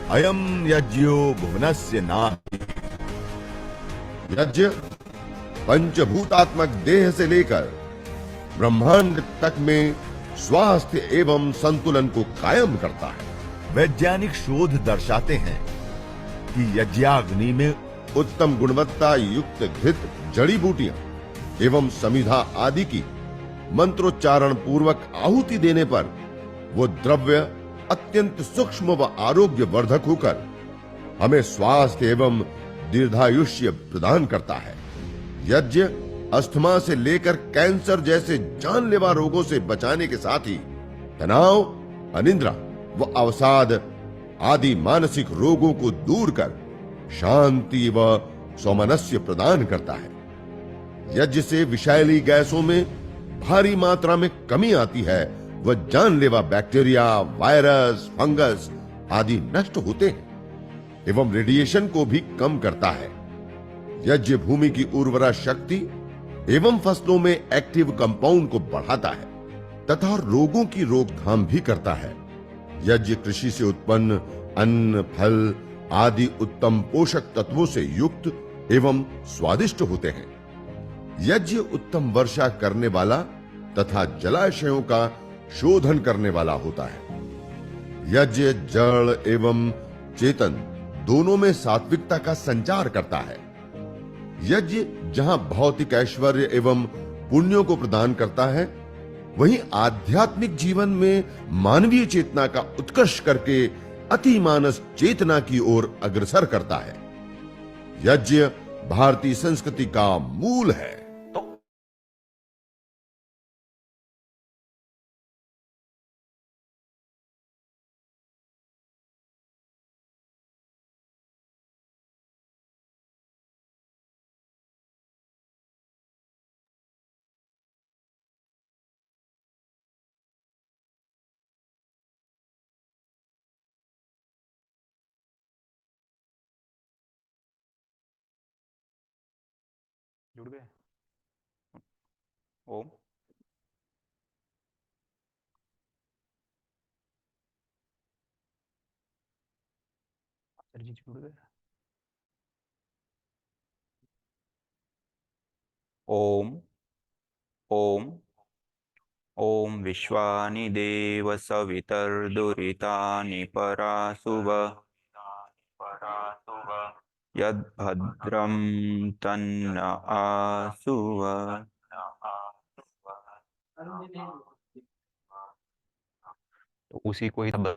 अयम यज्ञो भुवनस्य नाभि। यज्ञ पंचभूतात्मक देह से लेकर ब्रह्मांड तक में स्वास्थ्य एवं संतुलन को कायम करता है। वैज्ञानिक शोध दर्शाते हैं कि यज्ञाग्नि में उत्तम गुणवत्ता युक्त घृत, जड़ी बूटियां एवं समिधा आदि की मंत्रोच्चारण पूर्वक आहुति देने पर वो द्रव्य अत्यंत सूक्ष्म व आरोग्य वर्धक होकर हमें स्वास्थ्य एवं दीर्घायुष्य प्रदान करता है। यज्ञ अस्थमा से लेकर कैंसर जैसे जानलेवा रोगों से बचाने के साथ ही तनाव, अनिद्रा व अवसाद आदि मानसिक रोगों को दूर कर शांति व सौमनस्य प्रदान करता है। यज्ञ से विषैली गैसों में भारी मात्रा में कमी आती है व जानलेवा बैक्टीरिया, वायरस, फंगस आदि नष्ट होते हैं एवं रेडिएशन को भी कम करता है। यज्ञ भूमि की उर्वरा शक्ति एवं फसलों में एक्टिव कंपाउंड को बढ़ाता है तथा रोगों की रोकथाम भी करता है। यज्ञ कृषि से उत्पन्न अन्न, फल आदि उत्तम पोषक तत्वों से युक्त एवं स्वादिष्ट होते हैं। यज्ञ उत्तम वर्षा करने वाला तथा जलाशयों का शोधन करने वाला होता है। यज्ञ जड़ एवं चेतन दोनों में सात्विकता का संचार करता है। यज्ञ जहां भौतिक ऐश्वर्य एवं पुण्यों को प्रदान करता है, वहीं आध्यात्मिक जीवन में मानवीय चेतना का उत्कर्ष करके अति मानस चेतना की ओर अग्रसर करता है। यज्ञ भारतीय संस्कृति का मूल है। जुड़ गए। ओम। सर जी जुड़ गए। ओम ओम ओम विश्वानि देव सवितर्दुरितानि परासुव यद्भद्रं तन्न आसुव। तो उसी को ही सब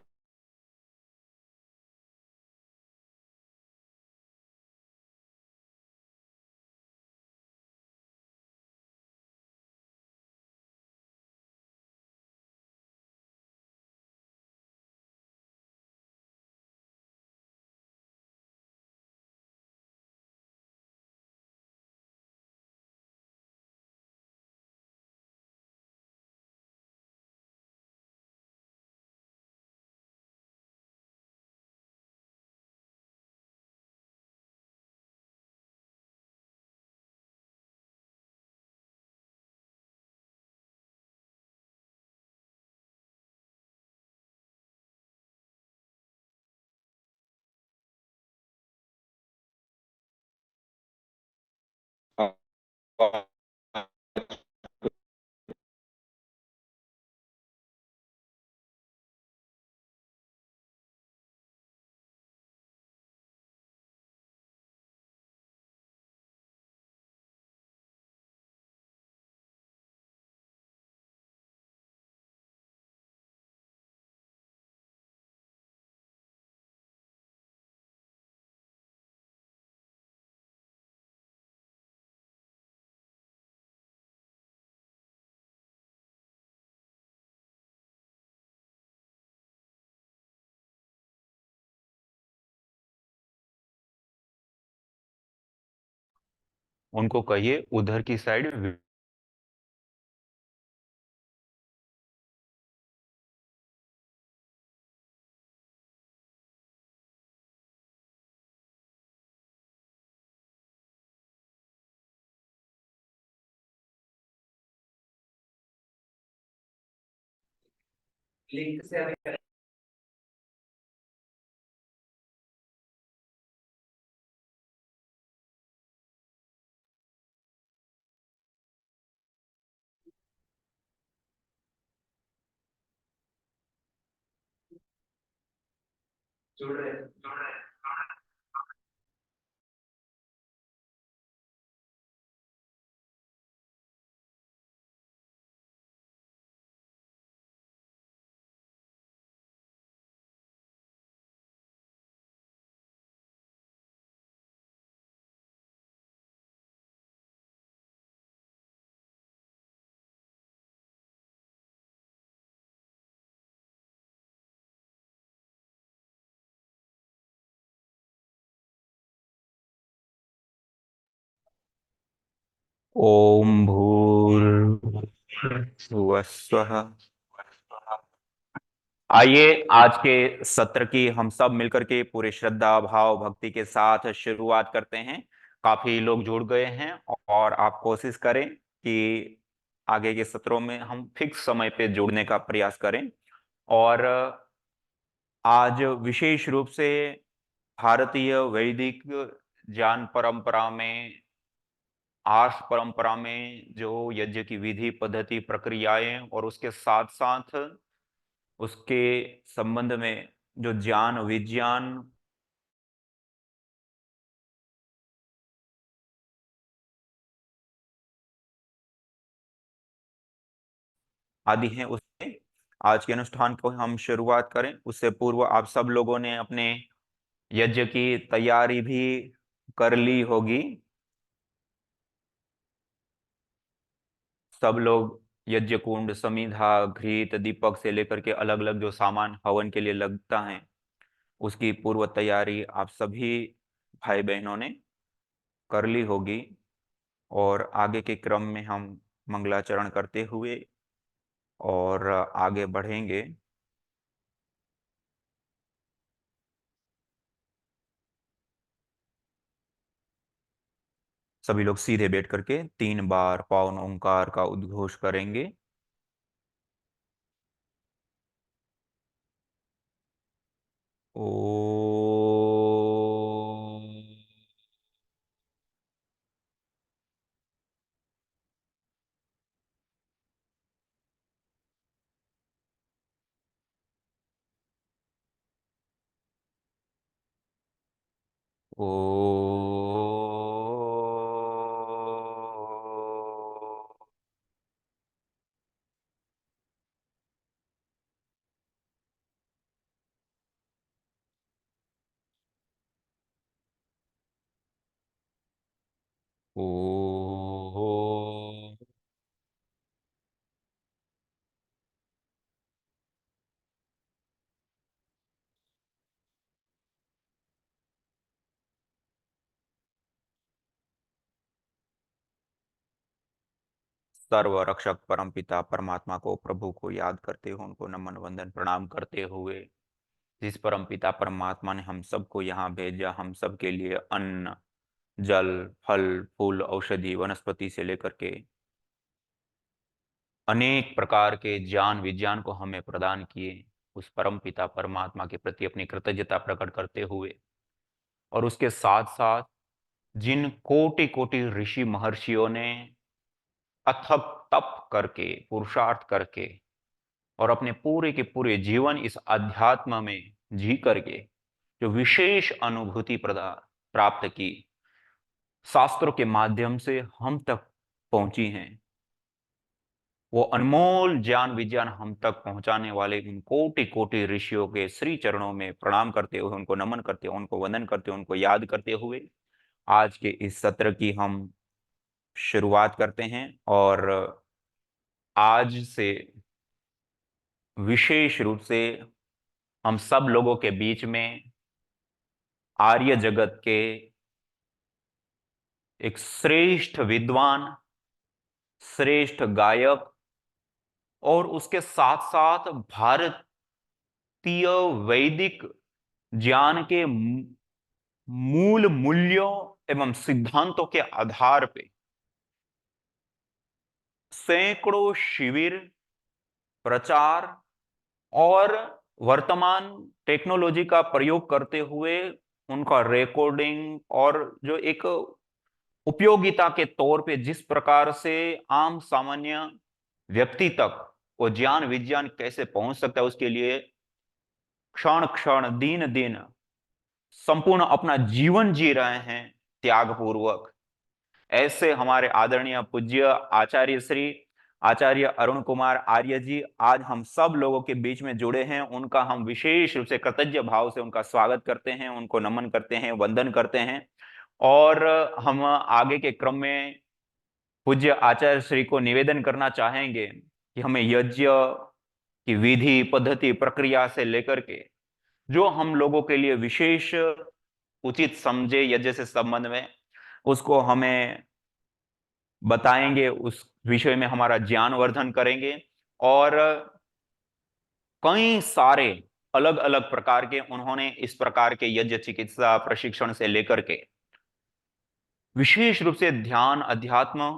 उनको कहिए उधर की साइड लिंक से ओम भूर्भुवस्सुवः। आइए आज के सत्र की हम सब मिलकर के पूरे श्रद्धा भाव भक्ति के साथ शुरुआत करते हैं। काफी लोग जुड़ गए हैं और आप कोशिश करें कि आगे के सत्रों में हम फिक्स समय पे जुड़ने का प्रयास करें। और आज विशेष रूप से भारतीय वैदिक ज्ञान परंपरा में, आर्ष परंपरा में जो यज्ञ की विधि पद्धति प्रक्रियाएं और उसके साथ साथ उसके संबंध में जो ज्ञान विज्ञान आदि हैं, उससे आज के अनुष्ठान को हम शुरुआत करें। उससे पूर्व आप सब लोगों ने अपने यज्ञ की तैयारी भी कर ली होगी। सब लोग यज्ञ कुंड, समिधा, घृत, दीपक से लेकर के अलग अलग जो सामान हवन के लिए लगता है उसकी पूर्व तैयारी आप सभी भाई बहनों ने कर ली होगी। और आगे के क्रम में हम मंगलाचरण करते हुए और आगे बढ़ेंगे। सभी लोग सीधे बैठ करके 3 बार पावन ओंकार का उद्घोष करेंगे। ओ ओ सर्व रक्षक परमपिता परमात्मा को, प्रभु को याद करते हुए, उनको नमन वंदन प्रणाम करते हुए, जिस परमपिता परमात्मा ने हम सबको यहाँ भेजा, हम सब के लिए अन्न, जल, फल, फूल, औषधि, वनस्पति से लेकर के अनेक प्रकार के ज्ञान विज्ञान को हमें प्रदान किए, उस परमपिता परमात्मा के प्रति अपनी कृतज्ञता प्रकट करते हुए, और उसके साथ साथ जिन कोटि कोटि ऋषि महर्षियों ने अथक तप करके, पुरुषार्थ करके और अपने पूरे के पूरे जीवन इस अध्यात्म में जी करके जो विशेष अनुभूति प्राप्त की, शास्त्रों के माध्यम से हम तक पहुंची हैं, वो अनमोल ज्ञान विज्ञान हम तक पहुंचाने वाले उन कोटि कोटि ऋषियों के श्री चरणों में प्रणाम करते हुए, उनको नमन करते हुए, उनको वंदन करते हुए, उनको याद करते हुए आज के इस सत्र की हम शुरुआत करते हैं। और आज से विशेष रूप से हम सब लोगों के बीच में आर्य जगत के एक श्रेष्ठ विद्वान, श्रेष्ठ गायक और उसके साथ साथ भारतीय वैदिक ज्ञान के मूल मूल्यों एवं सिद्धांतों के आधार पे सैकड़ों शिविर, प्रचार और वर्तमान टेक्नोलॉजी का प्रयोग करते हुए उनका रिकॉर्डिंग, और जो एक उपयोगिता के तौर पे जिस प्रकार से आम सामान्य व्यक्ति तक वो ज्ञान विज्ञान कैसे पहुंच सकता है, उसके लिए क्षण क्षण दिन दिन संपूर्ण अपना जीवन जी रहे हैं त्याग पूर्वक। ऐसे हमारे आदरणीय पूज्य आचार्य अरुण कुमार आर्य जी आज हम सब लोगों के बीच में जुड़े हैं। उनका हम विशेष रूप से कृतज्ञ भाव से उनका स्वागत करते हैं, उनको नमन करते हैं, वंदन करते हैं। और हम आगे के क्रम में पूज्य आचार्य श्री को निवेदन करना चाहेंगे कि हमें यज्ञ की विधि, पद्धति, प्रक्रिया से लेकर के जो हम लोगों के लिए विशेष उचित समझे यज्ञ से संबंध में, उसको हमें बताएंगे, उस विषय में हमारा ज्ञान वर्धन करेंगे। और कई सारे अलग अलग प्रकार के उन्होंने इस प्रकार के यज्ञ चिकित्सा प्रशिक्षण से लेकर के विशेष रूप से ध्यान अध्यात्म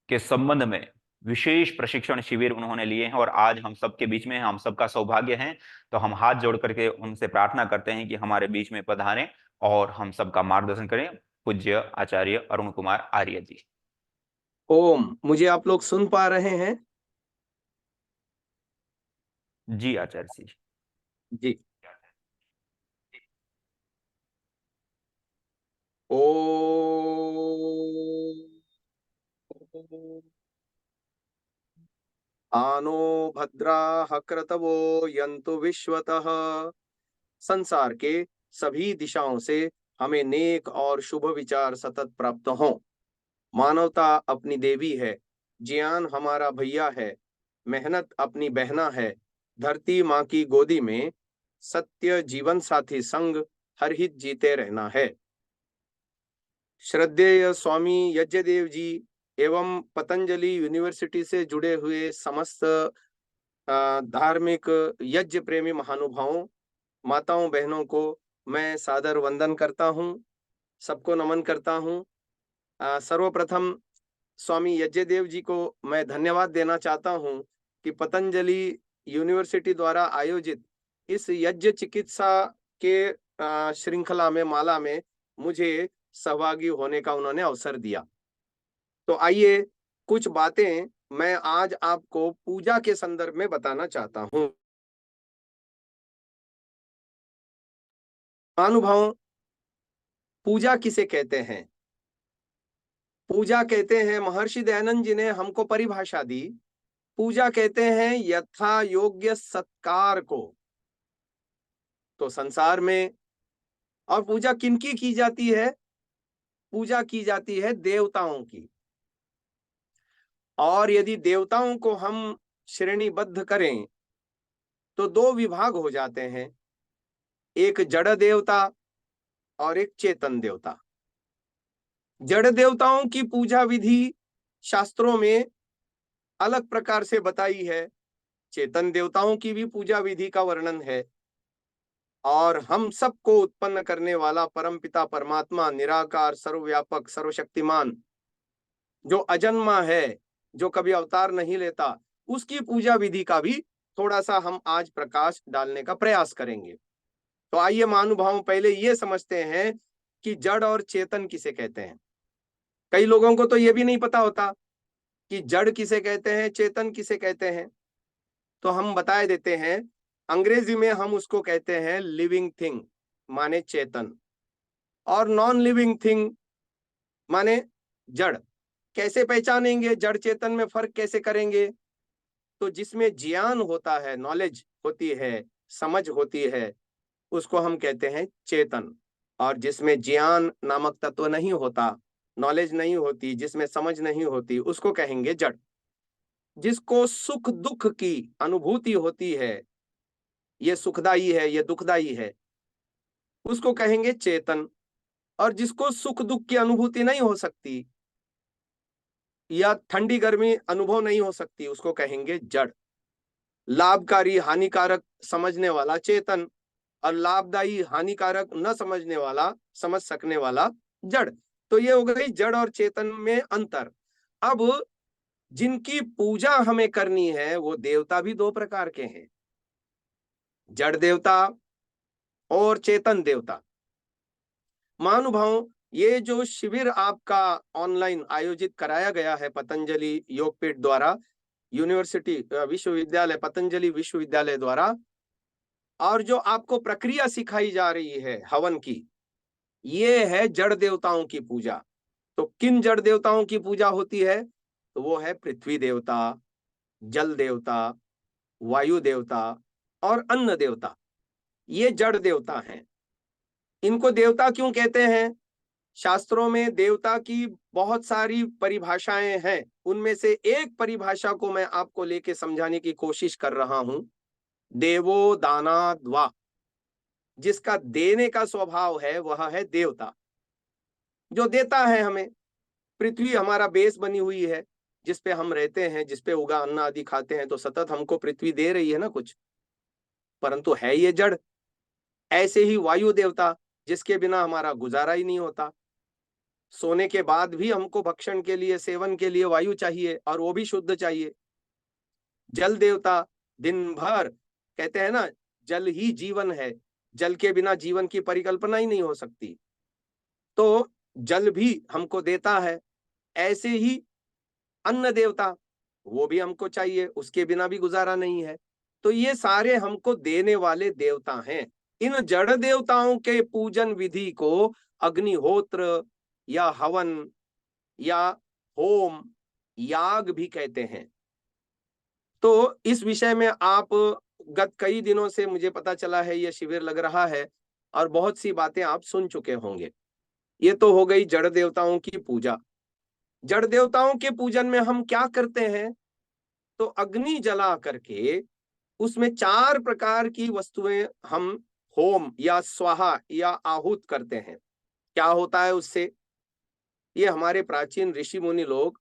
के संबंध में विशेष प्रशिक्षण शिविर उन्होंने लिए हैं और आज हम सबके बीच में हैं। हम सबका सौभाग्य है, तो हम हाथ जोड़ करके उनसे प्रार्थना करते हैं कि हमारे बीच में पधारें और हम सबका मार्गदर्शन करें। पूज्य आचार्य अरुण कुमार आर्य जी। ओम, मुझे आप लोग सुन पा रहे हैं? जी आचार्य जी। जी। ओम आनो भद्राः क्रतवो यन्तु विश्वतः। संसार के सभी दिशाओं से हमें नेक और शुभ विचार सतत प्राप्त हों। मानवता अपनी देवी है, ज्ञान हमारा भैया है, मेहनत अपनी बहना है, धरती माँ की गोदी में सत्य जीवन साथी संग हर हित जीते रहना है। श्रद्धेय स्वामी यज्ञदेव जी एवं पतंजलि यूनिवर्सिटी से जुड़े हुए समस्त धार्मिक यज्ञ प्रेमी महानुभावों, माताओं, बहनों को मैं सादर वंदन करता हूँ, सबको नमन करता हूँ। सर्वप्रथम स्वामी यज्ञदेव जी को मैं धन्यवाद देना चाहता हूँ कि पतंजलि यूनिवर्सिटी द्वारा आयोजित इस यज्ञ चिकित्सा के श्रृंखला में, माला में मुझे सहभागी होने का उन्होंने अवसर दिया। तो आइए कुछ बातें मैं आज आपको पूजा के संदर्भ में बताना चाहता हूं। महानुभावों, पूजा किसे कहते हैं? पूजा कहते हैं, महर्षि दयानंद जी ने हमको परिभाषा दी, पूजा कहते हैं यथा योग्य सत्कार को। तो संसार में और पूजा किनकी की जाती है? पूजा की जाती है देवताओं की। और यदि देवताओं को हम श्रेणीबद्ध करें तो दो विभाग हो जाते हैं, एक जड़ देवता और एक चेतन देवता। जड़ देवताओं की पूजा विधि शास्त्रों में अलग प्रकार से बताई है, चेतन देवताओं की भी पूजा विधि का वर्णन है। और हम सबको उत्पन्न करने वाला परमपिता परमात्मा, निराकार, सर्वव्यापक, सर्वशक्तिमान, जो अजन्मा है, जो कभी अवतार नहीं लेता, उसकी पूजा विधि का भी थोड़ा सा हम आज प्रकाश डालने का प्रयास करेंगे। तो आइए महानुभावों, पहले ये समझते हैं कि जड़ और चेतन किसे कहते हैं। कई लोगों को तो ये भी नहीं पता होता कि जड़ किसे कहते हैं, चेतन किसे कहते हैं। तो हम बता देते हैं, अंग्रेजी में हम उसको कहते हैं लिविंग थिंग माने चेतन, और नॉन लिविंग थिंग माने जड़। कैसे पहचानेंगे, जड़ चेतन में फर्क कैसे करेंगे? तो जिसमें ज्ञान होता है, नॉलेज होती है, समझ होती है, उसको हम कहते हैं चेतन। और जिसमें ज्ञान नामक तत्व नहीं होता, नॉलेज नहीं होती, जिसमें समझ नहीं होती, उसको कहेंगे जड़। जिसको सुख दुख की अनुभूति होती है, ये सुखदाई है, ये दुखदाई है, उसको कहेंगे चेतन। और जिसको सुख दुख की अनुभूति नहीं हो सकती या ठंडी गर्मी अनुभव नहीं हो सकती, उसको कहेंगे जड़। लाभकारी हानिकारक समझने वाला चेतन, और लाभदायी हानिकारक न समझने वाला, समझ सकने वाला जड़। तो ये हो गई जड़ और चेतन में अंतर। अब जिनकी पूजा हमें करनी है वो देवता भी दो प्रकार के हैं, जड़ देवता और चेतन देवता। महानुभावों, ये जो शिविर आपका ऑनलाइन आयोजित कराया गया है पतंजलि योगपीठ द्वारा, यूनिवर्सिटी विश्वविद्यालय, पतंजलि विश्वविद्यालय द्वारा, और जो आपको प्रक्रिया सिखाई जा रही है हवन की, ये है जड़ देवताओं की पूजा। तो किन जड़ देवताओं की पूजा होती है? तो वो है पृथ्वी देवता, जल देवता, वायु देवता और अन्न देवता। ये जड़ देवता हैं। इनको देवता क्यों कहते हैं? शास्त्रों में देवता की बहुत सारी परिभाषाएं हैं। उनमें से एक परिभाषा को मैं आपको लेके समझाने की कोशिश कर रहा हूं। देवो दानाद्वा, जिसका देने का स्वभाव है वह है देवता, जो देता है हमें। पृथ्वी हमारा बेस बनी हुई है, जिसपे हम रहते हैं, जिसपे उगा अन्न आदि खाते हैं, तो सतत हमको पृथ्वी दे रही है ना कुछ, परंतु है ये जड़। ऐसे ही वायु देवता, जिसके बिना हमारा गुजारा ही नहीं होता। सोने के बाद भी हमको भक्षण के लिए, सेवन के लिए वायु चाहिए, और वो भी शुद्ध चाहिए। जल देवता, दिन भर कहते हैं ना, जल ही जीवन है, जल के बिना जीवन की परिकल्पना ही नहीं हो सकती। तो जल भी हमको देता है। ऐसे ही अन्न देवता, वो भी हमको चाहिए, उसके बिना भी गुजारा नहीं है। तो ये सारे हमको देने वाले देवता हैं। इन जड़ देवताओं के पूजन विधि को अग्निहोत्र या हवन या होम, याग भी कहते हैं। तो इस विषय में आप, गत कई दिनों से मुझे पता चला है ये शिविर लग रहा है, और बहुत सी बातें आप सुन चुके होंगे। ये तो हो गई जड़ देवताओं की पूजा। जड़ देवताओं के पूजन में हम क्या करते हैं? तो अग्नि जला करके उसमें 4 प्रकार की वस्तुएं हम होम या स्वाहा या आहूत करते हैं। क्या होता है उससे? ये हमारे प्राचीन ऋषि मुनि लोग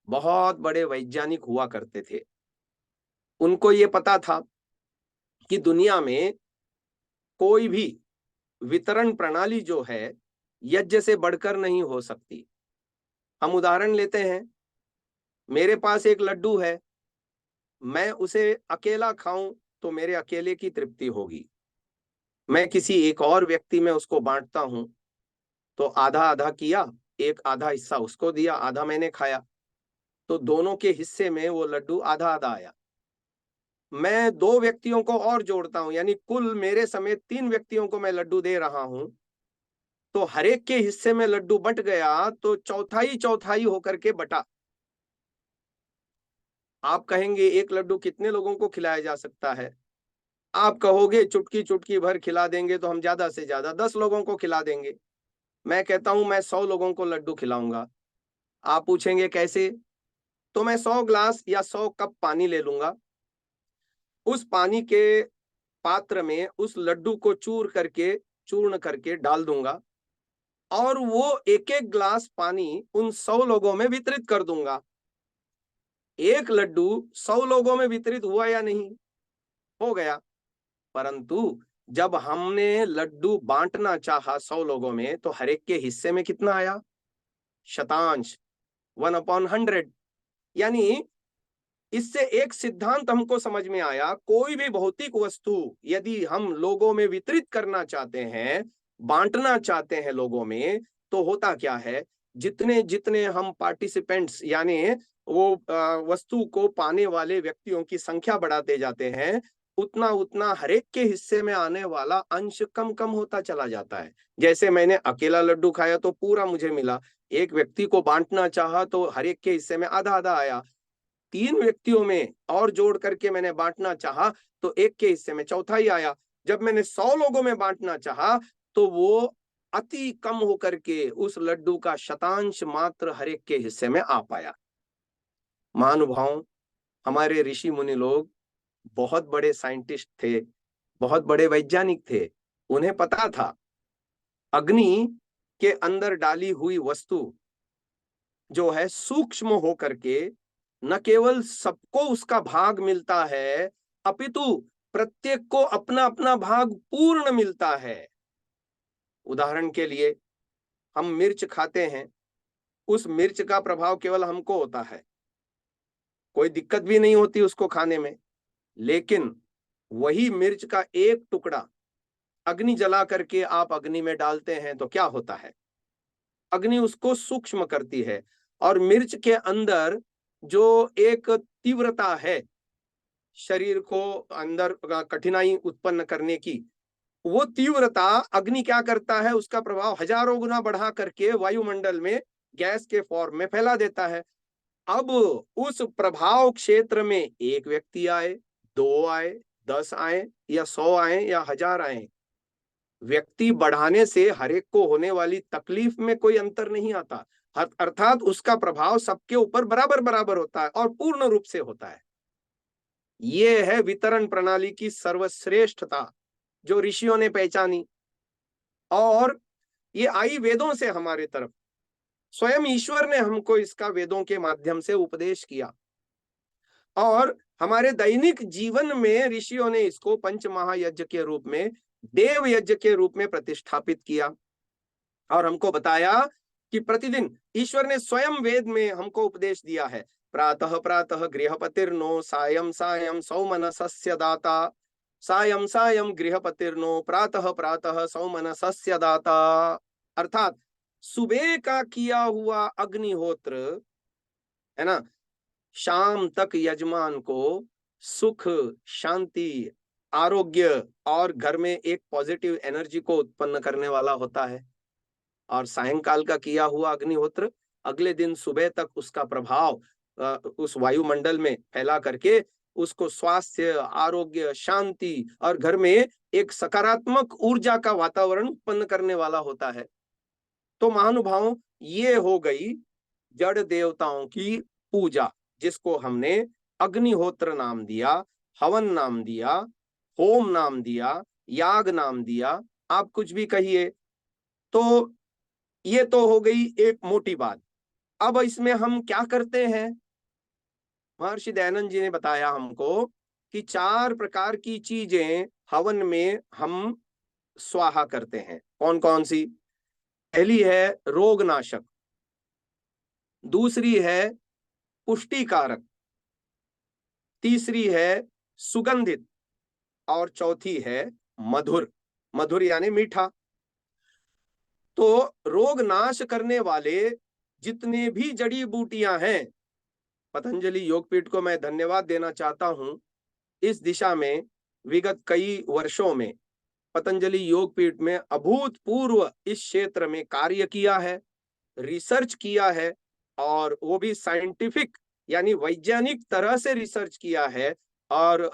बहुत बड़े वैज्ञानिक हुआ करते थे। उनको ये पता था कि दुनिया में कोई भी वितरण प्रणाली जो है, यज्ञ से बढ़कर नहीं हो सकती। हम उदाहरण लेते हैं, मेरे पास एक लड्डू है, मैं उसे अकेला खाऊं तो मेरे अकेले की तृप्ति होगी। मैं किसी एक और व्यक्ति में उसको बांटता हूं, तो आधा आधा किया, एक आधा हिस्सा उसको दिया, आधा मैंने खाया, तो दोनों के हिस्से में वो लड्डू आधा आधा आया। मैं 2 व्यक्तियों को और जोड़ता हूं, यानी कुल मेरे समेत 3 व्यक्तियों को मैं लड्डू दे रहा हूं, तो हर एक के हिस्से में लड्डू बट गया, तो चौथाई चौथाई होकर के बटा। आप कहेंगे एक लड्डू कितने लोगों को खिलाया जा सकता है? आप कहोगे चुटकी चुटकी भर खिला देंगे तो हम ज्यादा से ज्यादा 10 लोगों को खिला देंगे। मैं कहता हूं मैं 100 लोगों को लड्डू खिलाऊंगा। आप पूछेंगे कैसे? तो मैं 100 ग्लास या 100 कप पानी ले लूंगा, उस पानी के पात्र में उस लड्डू को चूर्ण करके डाल दूंगा, और वो एक एक ग्लास पानी उन 100 लोगों में वितरित कर दूंगा। एक लड्डू 100 लोगों में वितरित हुआ या नहीं? हो गया। परंतु जब हमने लड्डू बांटना चाहा 100 लोगों में, तो हर एक के हिस्से में कितना आया? शतांश, 1/100। यानी इससे एक सिद्धांत हमको समझ में आया, कोई भी भौतिक वस्तु यदि हम लोगों में वितरित करना चाहते हैं, बांटना चाहते हैं लोगों में, तो होता क्या है, जितने जितने हम पार्टिसिपेंट्स यानी वो वस्तु को पाने वाले व्यक्तियों की संख्या बढ़ाते जाते हैं, उतना उतना हर एक के हिस्से में आने वाला अंश कम कम होता चला जाता है। जैसे मैंने अकेला लड्डू खाया तो पूरा मुझे मिला, एक व्यक्ति को बांटना चाहा तो हर एक के हिस्से में आधा आधा आया, 3 व्यक्तियों में और जोड़ करके मैंने बांटना चाहा तो एक के हिस्से में चौथाई आया। जब मैंने 100 लोगों में बांटना चाहा तो वो अति कम होकर के उस लड्डू का शतांश मात्र हर एक के हिस्से में आ पाया। महानुभाव, हमारे ऋषि मुनि लोग बहुत बड़े साइंटिस्ट थे, बहुत बड़े वैज्ञानिक थे। उन्हें पता था अग्नि के अंदर डाली हुई वस्तु जो है सूक्ष्म होकर के न केवल सबको उसका भाग मिलता है, अपितु प्रत्येक को अपना अपना भाग पूर्ण मिलता है। उदाहरण के लिए, हम मिर्च खाते हैं, उस मिर्च का प्रभाव केवल हमको होता है, कोई दिक्कत भी नहीं होती उसको खाने में। लेकिन वही मिर्च का एक टुकड़ा अग्नि जला करके आप अग्नि में डालते हैं तो क्या होता है? अग्नि उसको सूक्ष्म करती है, और मिर्च के अंदर जो एक तीव्रता है, शरीर को अंदर कठिनाई उत्पन्न करने की, वो तीव्रता अग्नि क्या करता है, उसका प्रभाव हजारों गुना बढ़ा करके वायुमंडल में गैस के फॉर्म में फैला देता है। अब उस प्रभाव क्षेत्र में एक व्यक्ति आए, 2 आए, 10 आए या 100 आए या 1000 आए, व्यक्ति बढ़ाने से हर एक को होने वाली तकलीफ में कोई अंतर नहीं आता। अर्थात उसका प्रभाव सबके ऊपर बराबर बराबर होता है और पूर्ण रूप से होता है। ये है वितरण प्रणाली की सर्वश्रेष्ठता जो ऋषियों ने पहचानी, और ये आई वेदों से हमारे तरफ। स्वयं ईश्वर ने हमको इसका वेदों के माध्यम से उपदेश किया, और हमारे दैनिक जीवन में ऋषियों ने इसको पंच महायज्ञ के रूप में, देव यज्ञ के रूप में प्रतिष्ठापित किया, और हमको बताया कि प्रतिदिन ईश्वर ने स्वयं वेद में हमको उपदेश दिया है। प्रातः प्रातः गृहपतिर्नो सायं सायं सौमनसस्य दाता, सायं सायं गृहपतिर्नो प्रातः प्रातः सौमनसस्य दाता। अर्थात सुबह का किया हुआ अग्निहोत्र, है ना, शाम तक यजमान को सुख, शांति, आरोग्य और घर में एक पॉजिटिव एनर्जी को उत्पन्न करने वाला होता है। और सायंकाल का किया हुआ अग्निहोत्र अगले दिन सुबह तक उसका प्रभाव उस वायुमंडल में फैला करके उसको स्वास्थ्य, आरोग्य, शांति और घर में एक सकारात्मक ऊर्जा का वातावरण उत्पन्न करने वाला होता है। तो महानुभावों, ये हो गई जड़ देवताओं की पूजा, जिसको हमने अग्निहोत्र नाम दिया, हवन नाम दिया, होम नाम दिया, याग नाम दिया, आप कुछ भी कहिए। तो ये तो हो गई एक मोटी बात। अब इसमें हम क्या करते हैं? महर्षि दयानंद जी ने बताया हमको कि 4 प्रकार की चीजें हवन में हम स्वाहा करते हैं। कौन कौन सी? पहली है रोगनाशक, दूसरी है पुष्टिकारक, तीसरी है सुगंधित, और चौथी है मधुर। मधुर यानी मीठा। तो रोग नाश करने वाले जितने भी जड़ी बूटियां हैं, पतंजलि योगपीठ को मैं धन्यवाद देना चाहता हूं। इस दिशा में विगत कई वर्षों में पतंजलि योगपीठ में अभूतपूर्व इस क्षेत्र में कार्य किया है, रिसर्च किया है, और वो भी साइंटिफिक यानी वैज्ञानिक तरह से रिसर्च किया है, और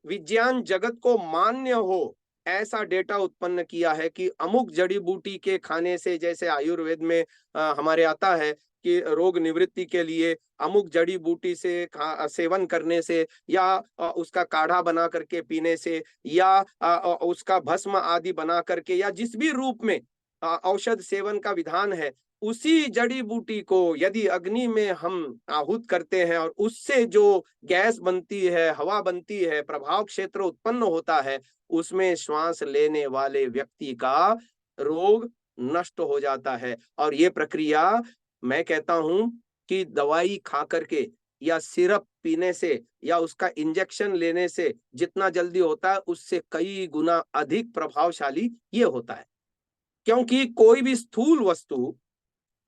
विज्ञान जगत को मान्य हो ऐसा डेटा उत्पन्न किया है कि अमुक जड़ी बूटी के खाने से, जैसे आयुर्वेद में हमारे आता है कि रोग निवृत्ति के लिए अमुक जड़ी बूटी से सेवन करने से, या उसका काढ़ा बना करके पीने से, या उसका भस्म आदि बना करके, या जिस भी रूप में औषध सेवन का विधान है, उसी जड़ी बूटी को यदि अग्नि में हम आहूत करते हैं और उससे जो गैस बनती है, हवा बनती है, प्रभाव क्षेत्र उत्पन्न होता है, उसमें श्वास लेने वाले व्यक्ति का रोग नष्ट हो जाता है। और ये प्रक्रिया मैं कहता हूं कि दवाई खा करके या सिरप पीने से या उसका इंजेक्शन लेने से जितना जल्दी होता है, उससे कई गुना अधिक प्रभावशाली ये होता है। क्योंकि कोई भी स्थूल वस्तु,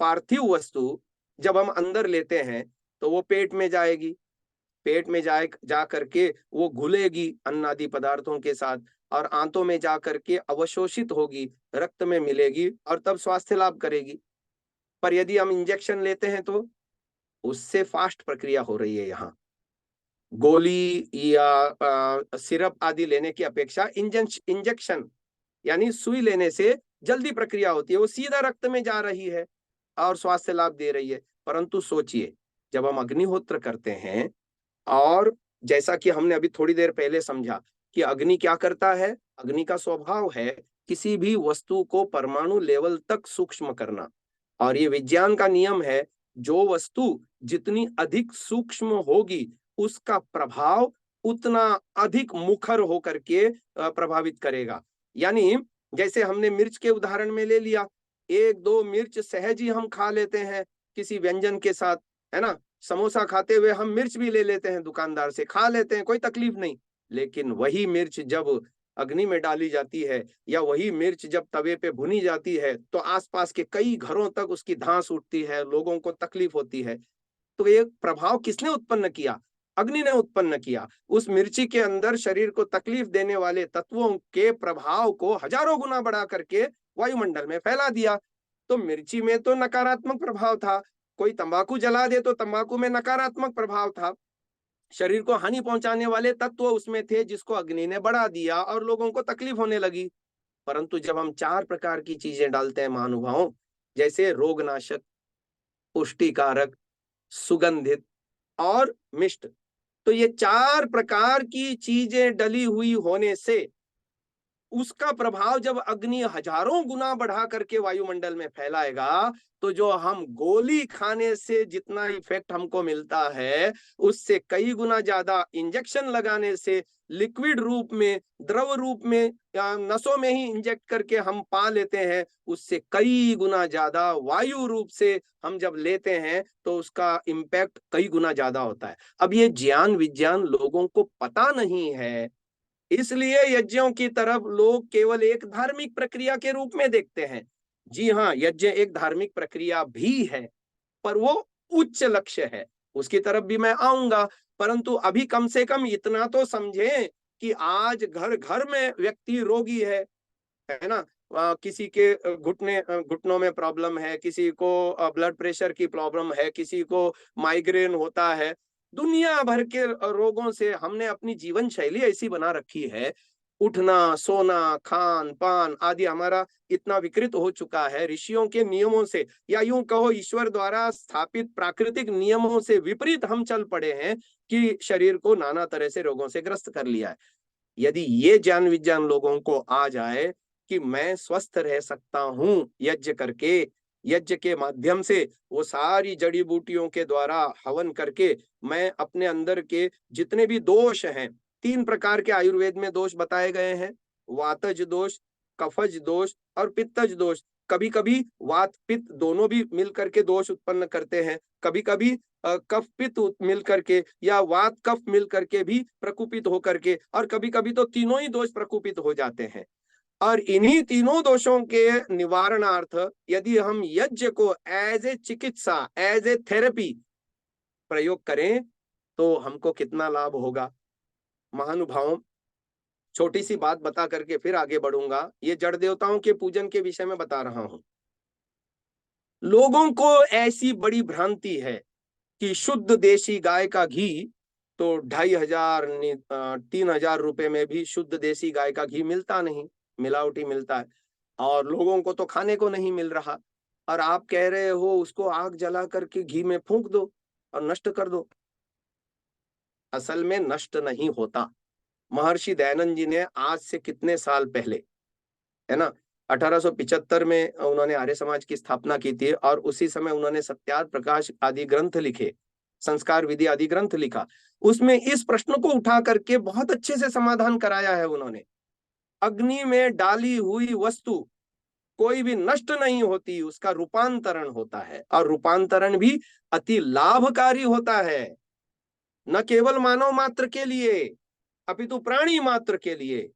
पार्थिव वस्तु जब हम अंदर लेते हैं तो वो पेट में जाएगी, पेट में जा करके वो घुलेगी अन्न आदि पदार्थों के साथ, और आंतों में जा करके अवशोषित होगी, रक्त में मिलेगी और तब स्वास्थ्य लाभ करेगी। पर यदि हम इंजेक्शन लेते हैं तो उससे फास्ट प्रक्रिया हो रही है। यहाँ गोली या सिरप आदि लेने की अपेक्षा इंजेक्शन यानी सुई लेने से जल्दी प्रक्रिया होती है, वो सीधा रक्त में जा रही है और स्वास्थ्य लाभ दे रही है। परंतु सोचिए, जब हम अग्निहोत्र करते हैं, और जैसा कि हमने अभी थोड़ी देर पहले समझा कि अग्नि क्या करता है, अग्नि का स्वभाव है किसी भी वस्तु को परमाणु लेवल तक सूक्ष्म करना। और ये विज्ञान का नियम है, जो वस्तु जितनी अधिक सूक्ष्म होगी उसका प्रभाव उतना अधिक मुखर होकर के प्रभावित करेगा। यानी जैसे हमने मिर्च के उदाहरण में ले लिया, 1-2 मिर्च सहज ही हम खा लेते हैं किसी व्यंजन के साथ, है ना। समोसा खाते हुए हम मिर्च भी ले लेते हैं, दुकानदार से खा लेते हैं, कोई तकलीफ नहीं। लेकिन वही मिर्च जब अग्नि में डाली जाती है, या वही मिर्च जब तवे पे भुनी जाती है, तो आसपास के कई घरों तक उसकी धांस उठती है, लोगों को तकलीफ होती है। तो ये प्रभाव किसने उत्पन्न किया? अग्नि ने उत्पन्न किया। उस मिर्ची के अंदर शरीर को तकलीफ देने वाले तत्वों के प्रभाव को हजारों गुना बढ़ा करके वायुमंडल में फैला दिया। तो मिर्ची में तो नकारात्मक प्रभाव था, कोई तंबाकू जला दे तो तंबाकू में नकारात्मक प्रभाव था, शरीर को हानि पहुंचाने वाले तत्व उसमें थे जिसको अग्नि ने बढ़ा दिया और लोगों को तकलीफ होने लगी। परंतु जब हम 4 प्रकार की चीजें डालते हैं महानुभावों, जैसे रोगनाशक, पुष्टिकारक, सुगंधित और मिष्ट, तो ये 4 प्रकार की चीजें डली हुई होने से उसका प्रभाव जब अग्नि हजारों गुना बढ़ा करके वायुमंडल में फैलाएगा, तो जो हम गोली खाने से जितना इफेक्ट हमको मिलता है उससे कई गुना ज्यादा इंजेक्शन लगाने से, लिक्विड रूप में, द्रव रूप में या नसों में ही इंजेक्ट करके हम पा लेते हैं, उससे कई गुना ज्यादा वायु रूप से हम जब लेते हैं तो उसका इम्पैक्ट कई गुना ज्यादा होता है। अब ये ज्ञान विज्ञान लोगों को पता नहीं है, इसलिए यज्ञों की तरफ लोग केवल एक धार्मिक प्रक्रिया के रूप में देखते हैं। जी हाँ, यज्ञ एक धार्मिक प्रक्रिया भी है, पर वो उच्च लक्ष्य है, उसकी तरफ भी मैं आऊंगा। परंतु अभी कम से कम इतना तो समझें कि आज घर घर में व्यक्ति रोगी है ना। किसी के घुटनों में प्रॉब्लम है, किसी को ब्लड प्रेशर की प्रॉब्लम है, किसी को माइग्रेन होता है, दुनिया भर के रोगों से हमने अपनी जीवन शैली ऐसी बना रखी है, उठना, सोना, खान पान आदि हमारा इतना विकृत हो चुका है ऋषियों के नियमों से, या यूं कहो ईश्वर द्वारा स्थापित प्राकृतिक नियमों से विपरीत हम चल पड़े हैं कि शरीर को नाना तरह से रोगों से ग्रस्त कर लिया है। यदि ये ज्ञान विज्ञान लोगों को आ जाए कि मैं स्वस्थ रह सकता हूं यज्ञ करके, यज्ञ के माध्यम से वो सारी जड़ी बूटियों के द्वारा हवन करके मैं अपने अंदर के जितने भी दोष हैं, 3 प्रकार के आयुर्वेद में दोष बताए गए हैं, वातज दोष, कफज दोष और पित्तज दोष। कभी कभी वात पित्त दोनों भी मिल करके दोष उत्पन्न करते हैं, कभी कभी कफ पित्त मिल करके या वात कफ मिल करके भी प्रकुपित होकर के, और कभी कभी तो तीनों ही दोष प्रकुपित हो जाते हैं। और इन्हीं तीनों दोषों के निवारणार्थ यदि हम यज्ञ को एज ए चिकित्सा, एज ए थेरेपी प्रयोग करें तो हमको कितना लाभ होगा। महानुभावों, छोटी सी बात बता करके फिर आगे बढ़ूंगा। ये जड़ देवताओं के पूजन के विषय में बता रहा हूं। लोगों को ऐसी बड़ी भ्रांति है कि शुद्ध देशी गाय का घी तो 2500 3000 रुपए में भी शुद्ध देशी गाय का घी मिलता नहीं, मिलावटी मिलता है, और लोगों को तो खाने को नहीं मिल रहा, और आप कह रहे हो उसको आग जला करके घी में फूंक दो और नष्ट कर दो। असल में नष्ट नहीं होता। महर्षि दयानंद जी ने आज से कितने साल पहले, है ना, 1875 में उन्होंने आर्य समाज की स्थापना की थी, और उसी समय उन्होंने सत्यार्थ प्रकाश आदि ग्रंथ लिखे, संस्कार विधि आदि ग्रंथ लिखा। उसमें इस प्रश्न को उठा करके बहुत अच्छे से समाधान कराया है उन्होंने। अग्नि में डाली हुई वस्तु कोई भी नष्ट नहीं होती, उसका रूपांतरण होता है, और रूपांतरण भी अति लाभकारी होता है, न केवल मानव मात्र के लिए अपितु प्राणी मात्र के लिए,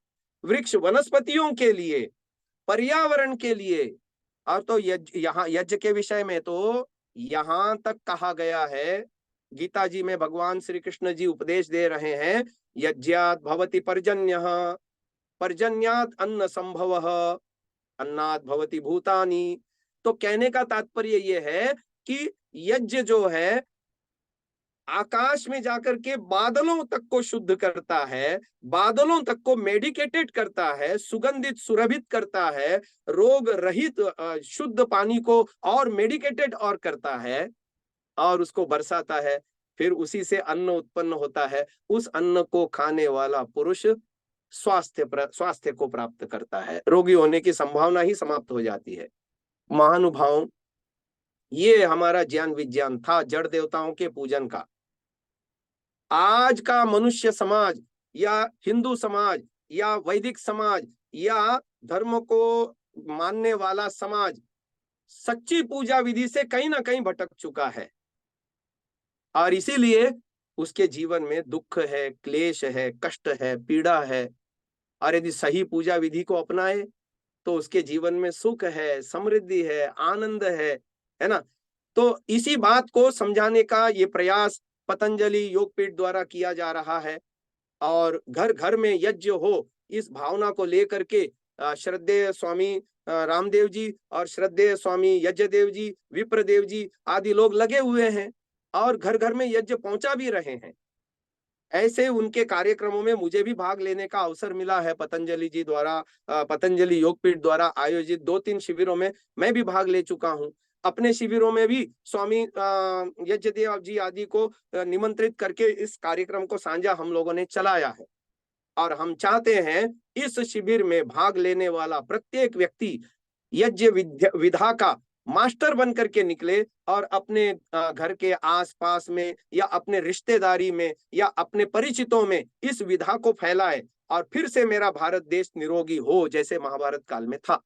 वृक्ष वनस्पतियों के लिए, पर्यावरण के लिए। और तो यहाँ यज्ञ के विषय में तो यहां तक कहा गया है, गीता जी में भगवान श्री कृष्ण जी उपदेश दे रहे हैं, यज्ञात भवति पर्जन्यः, पर्जन्यात अन्न संभवः, अन्नात भवति भूतानि। तो कहने का तात्पर्य यह है कि यज्ञ जो है आकाश में जाकर के बादलों तक को शुद्ध करता है, बादलों तक को मेडिकेटेड करता है, सुगंधित सुरभित करता है, रोग रहित शुद्ध पानी को और मेडिकेटेड और करता है, और उसको बरसाता है। फिर उसी से अन्न उत्पन्न होता है, उस अन्न को खाने वाला पुरुष स्वास्थ्य को प्राप्त करता है, रोगी होने की संभावना ही समाप्त हो जाती है। महानुभाव, ये हमारा ज्ञान विज्ञान था जड़ देवताओं के पूजन का। आज का मनुष्य समाज या हिंदू समाज या वैदिक समाज या धर्म को मानने वाला समाज सच्ची पूजा विधि से कहीं ना कहीं भटक चुका है, और इसीलिए उसके जीवन में दुख है, क्लेश है, कष्ट है, पीड़ा है। और यदि सही पूजा विधि को अपनाए तो उसके जीवन में सुख है, समृद्धि है, आनंद है ना। तो इसी बात को समझाने का ये प्रयास पतंजलि योगपीठ द्वारा किया जा रहा है। और घर घर में यज्ञ हो, इस भावना को लेकर के श्रद्धेय स्वामी रामदेव जी और श्रद्धेय स्वामी यज्ञदेव जी, विप्रदेव जी आदि लोग लगे हुए हैं और घर घर में यज्ञ पहुंचा भी रहे हैं। ऐसे उनके कार्यक्रमों में मुझे भी भाग लेने का अवसर मिला है। पतंजलि जी द्वारा, पतंजलि योगपीठ द्वारा आयोजित 2-3 शिविरों में मैं भी भाग ले चुका हूं। अपने शिविरों में भी स्वामी यज्ञदेव जी आदि को निमंत्रित करके इस कार्यक्रम को साझा हम लोगों ने चलाया है। और हम चाहते हैं इस शिविर में भाग लेने वाला प्रत्येक व्यक्ति यज्ञ विधा का मास्टर बन करके निकले और अपने घर के आसपास में या अपने रिश्तेदारी में या अपने परिचितों में इस विधा को फैलाए और फिर से मेरा भारत देश निरोगी हो, जैसे महाभारत काल में था।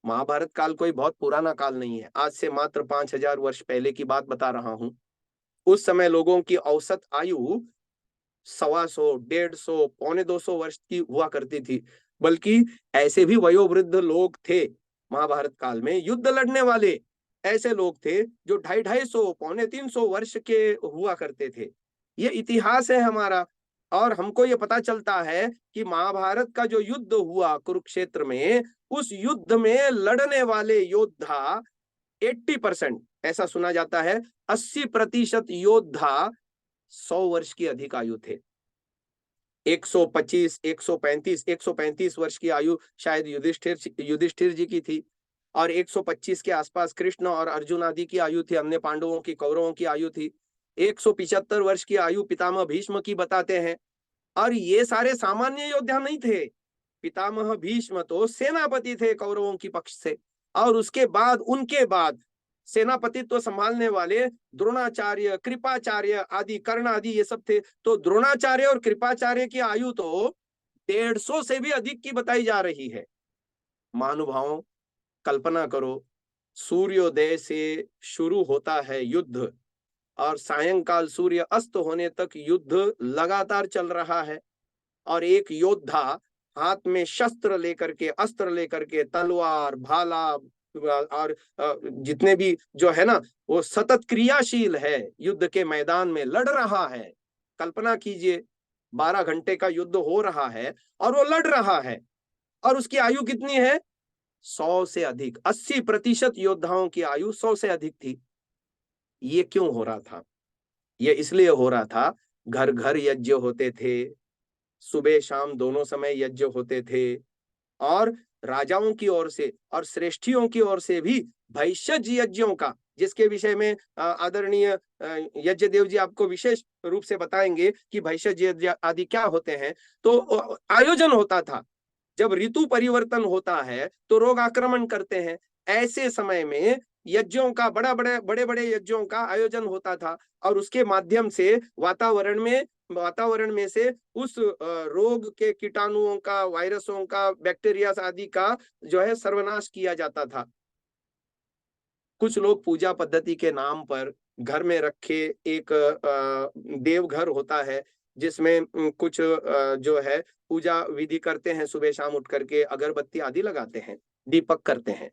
महाभारत काल कोई बहुत पुराना काल नहीं है, आज से मात्र 5000 वर्ष पहले की बात बता रहा हूं। उस समय लोगों की औसत आयु 125, 150, 250 वर्ष की हुआ करती थी। बल्कि ऐसे भी वयोवृद्ध लोग थे महाभारत काल में, युद्ध लड़ने वाले ऐसे लोग थे जो 250, 250 वर्ष के हुआ करते थे। ये इतिहास है हमारा। और हमको ये पता चलता है कि महाभारत का जो युद्ध हुआ कुरुक्षेत्र में, उस युद्ध में लड़ने वाले योद्धा 80%, ऐसा सुना जाता है 80% योद्धा 100 वर्ष की अधिक आयु थे। 125, 135 वर्ष की आयु शायद युधिष्ठिर जी की थी और 125 के आसपास कृष्ण और अर्जुन आदि की आयु थी, अन्य पांडवों की, कौरवों की आयु थी। 175 वर्ष की आयु पितामह भीष्म की बताते हैं। और ये सारे सामान्य योद्धा नहीं थे। पितामह भीष्म तो सेनापति थे कौरवों की पक्ष से, और उसके बाद उनके बाद सेनापतित्व संभालने वाले द्रोणाचार्य, कृपाचार्य आदि, कर्ण आदि ये सब थे। तो द्रोणाचार्य और कृपाचार्य की आयु तो 150 से भी अधिक की बताई जा रही है। महानुभावों, कल्पना करो, सूर्योदय से शुरू होता है युद्ध और सायंकाल सूर्य अस्त होने तक युद्ध लगातार चल रहा है। और एक योद्धा हाथ में शस्त्र लेकर के, अस्त्र लेकर के, तलवार, भाला और जितने भी जो है ना, वो सतत क्रियाशील है, युद्ध के मैदान में लड़ रहा है। कल्पना कीजिए, 12 घंटे का युद्ध हो रहा है और वो लड़ रहा है, और उसकी आयु कितनी है? 100 से अधिक। 80% योद्धाओं की आयु 100 से अधिक थी। ये क्यों हो रहा था? ये इसलिए हो रहा था, घर घर यज्ञ होते थे, सुबह शाम दोनों समय यज्ञ होते थे, और राजाओं की ओर से और श्रेष्ठियों की ओर से भी भैषज यज्ञों का, जिसके विषय में आदरणीय यज्ञदेव जी आपको विशेष रूप से बताएंगे कि भैषज यज्ञ आदि क्या होते हैं। तो आयोजन होता था। जब ऋतु परिवर्तन होता है तो रोग आक्रमण करते हैं। ऐसे समय में यज्ञों का, बड़े बड़े यज्ञों का आयोजन होता था, और उसके माध्यम से वातावरण में से उस रोग के कीटाणुओं का, वायरसों का, बैक्टीरिया आदि का जो है सर्वनाश किया जाता था। कुछ लोग पूजा पद्धति के नाम पर घर में रखे एक देवघर होता है, जिसमें कुछ जो है पूजा विधि करते हैं, सुबह शाम उठ करके अगरबत्ती आदि लगाते हैं, दीपक करते हैं,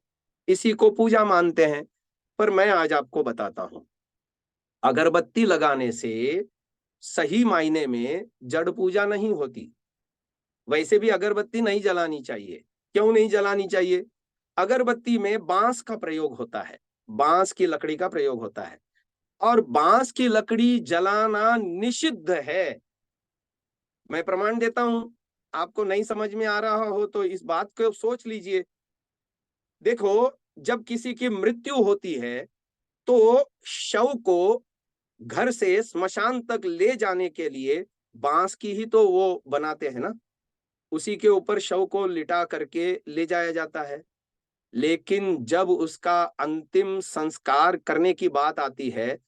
इसी को पूजा मानते हैं। पर मैं आज आपको बताता हूं, अगरबत्ती लगाने से सही मायने में जड़ पूजा नहीं होती। वैसे भी अगरबत्ती नहीं जलानी चाहिए। क्यों नहीं जलानी चाहिए? अगरबत्ती में बांस का प्रयोग होता है, बांस की लकड़ी का प्रयोग होता है, और बांस की लकड़ी जलाना निषिद्ध है। मैं प्रमाण देता हूं, आपको नहीं समझ में आ रहा हो तो इस बात को सोच लीजिए। देखो, जब किसी की मृत्यु होती है तो शव को घर से स्मशान तक ले जाने के लिए बांस की ही तो वो बनाते हैं ना, उसी के ऊपर शव को लिटा करके ले जाया जाता है। लेकिन जब उसका अंतिम संस्कार करने की बात आती है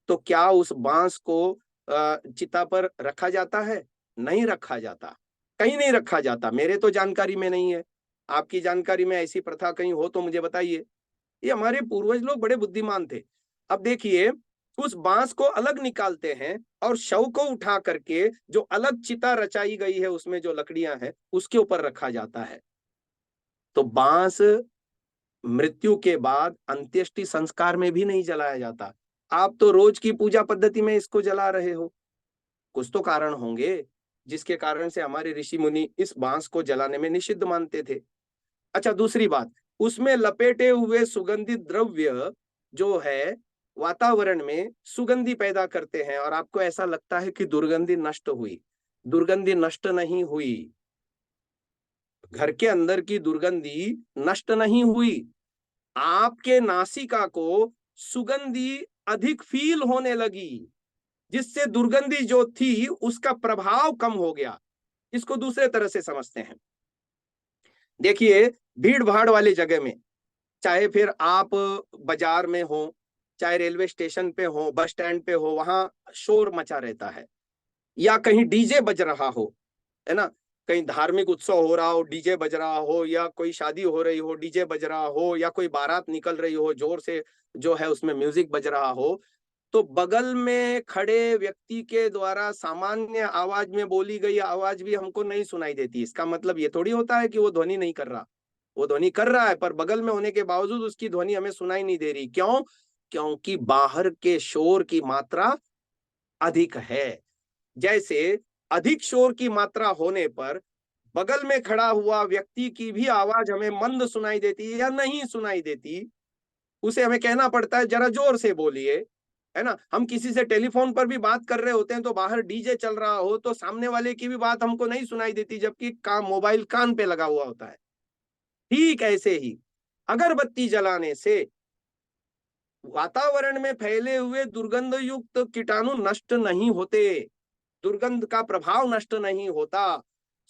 तो क्या उस बांस को चिता पर रखा जाता है? नहीं रखा जाता, कहीं नहीं रखा जाता। मेरे तो जानकारी में नहीं है, आपकी जानकारी में ऐसी प्रथा कहीं हो तो मुझे बताइए। ये हमारे पूर्वज लोग बड़े बुद्धिमान थे। अब देखिए, उस बांस को अलग निकालते हैं और शव को उठा करके जो अलग चिता रचाई गई है, उसमें जो लकड़ियां हैं, उसके ऊपर रखा जाता है। तो बांस मृत्यु के बाद अंत्येष्टि संस्कार में भी नहीं जलाया जाता। आप तो रोज की पूजा पद्धति में इसको जला रहे हो। कुछ तो कारण होंगे जिसके कारण से हमारे ऋषि मुनि इस बांस को जलाने में निषिद्ध मानते थे। अच्छा, दूसरी बात, उसमें लपेटे हुए सुगंधित द्रव्य जो है वातावरण में सुगंधि पैदा करते हैं, और आपको ऐसा लगता है कि दुर्गंधि नष्ट हुई। दुर्गंधि नष्ट नहीं हुई, घर के अंदर की दुर्गंधि नष्ट नहीं हुई। आपके नासिका को सुगंधि अधिक फील होने लगी, जिससे दुर्गंधि जो थी उसका प्रभाव कम हो गया। इसको दूसरे तरह से समझते हैं। देखिए, भीड़ भाड़ वाली जगह में, चाहे फिर आप बाजार में हो, चाहे रेलवे स्टेशन पे हो, बस स्टैंड पे हो, वहां शोर मचा रहता है, या कहीं डीजे बज रहा हो, है ना, कहीं धार्मिक उत्सव हो रहा हो, डीजे बज रहा हो, या कोई शादी हो रही हो, डीजे बज रहा हो, या कोई बारात निकल रही हो, जोर से जो है उसमें म्यूजिक बज रहा हो, तो बगल में खड़े व्यक्ति के द्वारा सामान्य आवाज में बोली गई आवाज भी हमको नहीं सुनाई देती। इसका मतलब ये थोड़ी होता है कि वो ध्वनि नहीं कर रहा, वो ध्वनि कर रहा है, पर बगल में होने के बावजूद उसकी ध्वनि हमें सुनाई नहीं दे रही। क्यों? क्योंकि बाहर के शोर की मात्रा अधिक है। जैसे अधिक शोर की मात्रा होने पर बगल में खड़ा हुआ व्यक्ति की भी आवाज हमें मंद सुनाई देती है या नहीं सुनाई देती, उसे हमें कहना पड़ता है जरा जोर से बोलिए, है ना। हम किसी से टेलीफोन पर भी बात कर रहे होते हैं तो बाहर डीजे चल रहा हो तो सामने वाले की भी बात हमको नहीं सुनाई देती, जबकि मोबाइल कान पे लगा हुआ होता है। ठीक ऐसे ही अगरबत्ती जलाने से वातावरण में फैले हुए दुर्गंध युक्त कीटाणु नष्ट नहीं होते, दुर्गंध का प्रभाव नष्ट नहीं होता,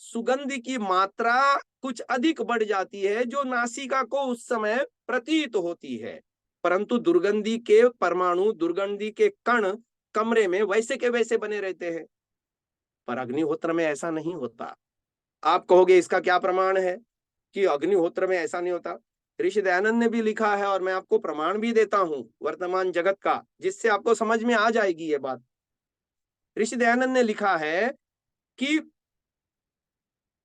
सुगंध की मात्रा कुछ अधिक बढ़ जाती है जो नासिका को उस समय प्रतीत होती है, परंतु दुर्गंधी के परमाणु, दुर्गंधी के कण कमरे में वैसे के वैसे बने रहते हैं। पर अग्निहोत्र में ऐसा नहीं होता। आप कहोगे इसका क्या प्रमाण है कि अग्निहोत्र में ऐसा नहीं होता? ऋषि दयानंद ने भी लिखा है, और मैं आपको प्रमाण भी देता हूं वर्तमान जगत का, जिससे आपको समझ में आ जाएगी ये बात। ऋषि दयानंद ने लिखा है कि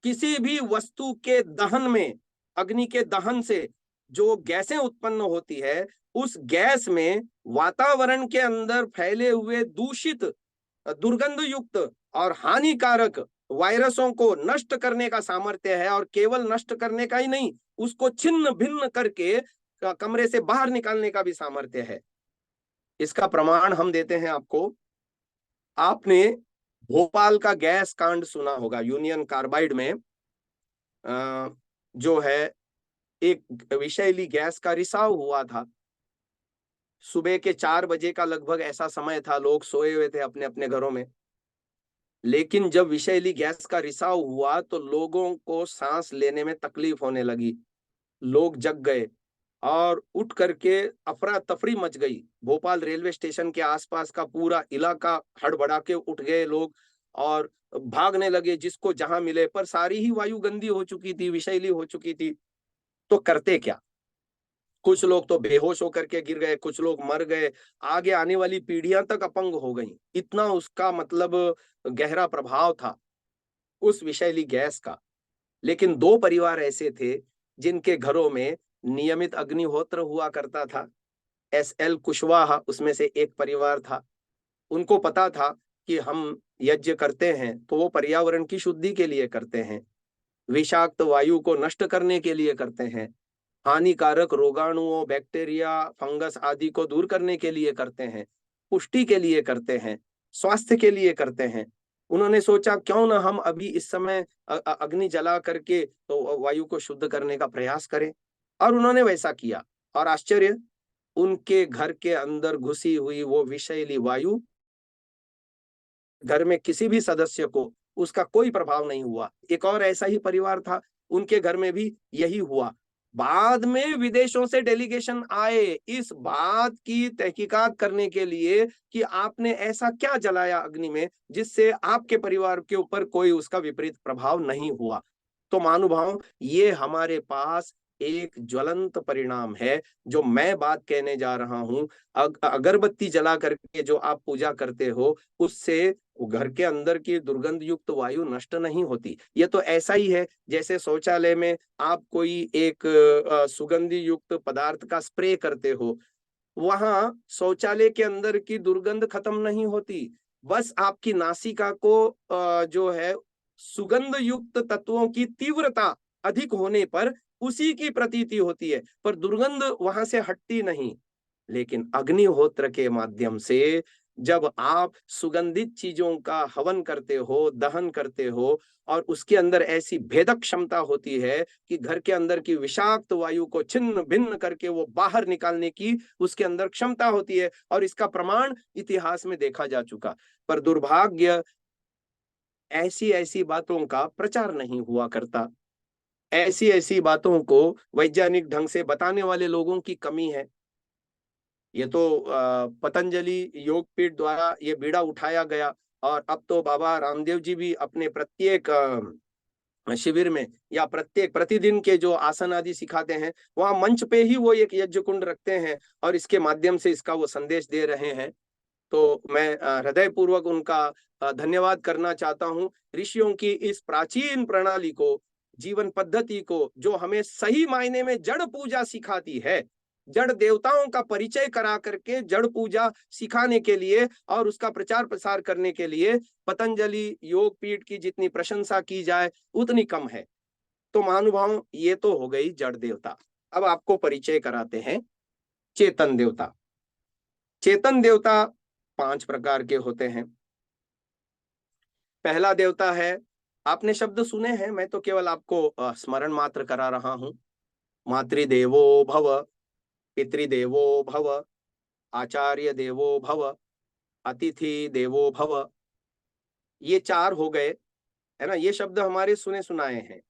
किसी भी वस्तु के दहन में, अग्नि के दहन से जो गैसें उत्पन्न होती है, उस गैस में वातावरण के अंदर फैले हुए दूषित, दुर्गंध युक्त और हानिकारक वायरसों को नष्ट करने का सामर्थ्य है, और केवल नष्ट करने का ही नहीं, उसको छिन्न भिन्न करके कमरे से बाहर निकालने का भी सामर्थ्य है। इसका प्रमाण हम देते हैं आपको। आपने भोपाल का गैस कांड सुना होगा। यूनियन कार्बाइड में जो है एक विषैली गैस का रिसाव हुआ था। सुबह के 4 बजे का लगभग ऐसा समय था, लोग सोए हुए थे अपने अपने घरों में, लेकिन जब विषैली गैस का रिसाव हुआ तो लोगों को सांस लेने में तकलीफ होने लगी। लोग जग गए और उठ करके अफरा तफरी मच गई। भोपाल रेलवे स्टेशन के आसपास का पूरा इलाका हड़बड़ा के उठ गए लोग और भागने लगे जिसको जहां मिले, पर सारी ही वायु गंदी हो चुकी थी, विषैली हो चुकी थी। तो करते क्या? कुछ लोग तो बेहोश होकर के गिर गए, कुछ लोग मर गए, आगे आने वाली पीढ़ियां तक अपंग हो गई। इतना उसका मतलब गहरा प्रभाव था उस विषैली गैस का। लेकिन 2 परिवार ऐसे थे जिनके घरों में नियमित अग्निहोत्र हुआ करता था। SL कुशवाहा उसमें से एक परिवार था। उनको पता था कि हम यज्ञ करते हैं तो वो पर्यावरण की शुद्धि के लिए करते हैं, विषाक्त वायु को नष्ट करने के लिए करते हैं, हानिकारक रोगाणुओं, बैक्टीरिया, फंगस आदि को दूर करने के लिए करते हैं, पुष्टि के लिए करते हैं, स्वास्थ्य के लिए करते हैं। उन्होंने सोचा क्यों ना हम अभी इस समय अग्नि जला करके तो वायु को शुद्ध करने का प्रयास करें, और उन्होंने वैसा किया। और आश्चर्य, उनके घर के अंदर घुसी हुई वो विषैली वायु घर में किसी भी सदस्य को उसका कोई प्रभाव नहीं हुआ। एक और ऐसा ही परिवार था, उनके घर में भी यही हुआ। बाद में विदेशों से डेलीगेशन आए इस बात की तहकीकात करने के लिए कि आपने ऐसा क्या जलाया अग्नि में जिससे आपके परिवार के ऊपर कोई उसका विपरीत प्रभाव नहीं हुआ। तो महानुभाव, ये हमारे पास एक ज्वलंत परिणाम है जो मैं बात कहने जा रहा हूं। अगरबत्ती जला करके जो आप पूजा करते हो, उससे घर के अंदर की दुर्गंध युक्त वायु नष्ट नहीं होती। ये तो ऐसा ही है जैसे शौचालय में आप कोई एक सुगंधि युक्त पदार्थ का स्प्रे करते हो, वहां शौचालय के अंदर की दुर्गंध खत्म नहीं होती, बस आपकी नासिका को जो है सुगंध युक्त तत्वों की तीव्रता अधिक होने पर उसी की प्रतीति होती है, पर दुर्गंध वहां से हटती नहीं। लेकिन अग्निहोत्र के माध्यम से जब आप सुगंधित चीजों का हवन करते हो, दहन करते हो, और उसके अंदर ऐसी भेदक क्षमता होती है कि घर के अंदर की विषाक्त वायु को छिन्न भिन्न करके वो बाहर निकालने की उसके अंदर क्षमता होती है, और इसका प्रमाण इतिहास में देखा जा चुका। पर दुर्भाग्य, ऐसी ऐसी बातों का प्रचार नहीं हुआ करता, ऐसी ऐसी बातों को वैज्ञानिक ढंग से बताने वाले लोगों की कमी है। ये तो पतंजलि योगपीठ द्वारा ये बीड़ा उठाया गया, और अब तो बाबा रामदेव जी भी अपने प्रत्येक शिविर में या प्रत्येक प्रतिदिन के जो आसन आदि सिखाते हैं, वहां मंच पे ही वो एक यज्ञ कुंड रखते हैं और इसके माध्यम से इसका वो संदेश दे रहे हैं। तो मैं हृदय पूर्वक उनका धन्यवाद करना चाहता हूँ। ऋषियों की इस प्राचीन प्रणाली को, जीवन पद्धति को, जो हमें सही मायने में जड़ पूजा सिखाती है, जड़ देवताओं का परिचय करा करके जड़ पूजा सिखाने के लिए और उसका प्रचार प्रसार करने के लिए पतंजलि योगपीठ की जितनी प्रशंसा की जाए उतनी कम है। तो महानुभाव, ये तो हो गई जड़ देवता। अब आपको परिचय कराते हैं चेतन देवता। चेतन देवता 5 प्रकार के होते हैं। पहला देवता है, आपने शब्द सुने हैं, मैं तो केवल आपको स्मरण मात्र करा रहा हूं। मातृदेवो भव, पितृदेवो भव, आचार्य देवो भव, अतिथि देवो भव। ये 4 हो गए, है ना। ये शब्द हमारे सुने सुनाए हैं,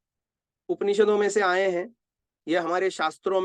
उपनिषदों में से आए हैं। ये हमारे शास्त्रों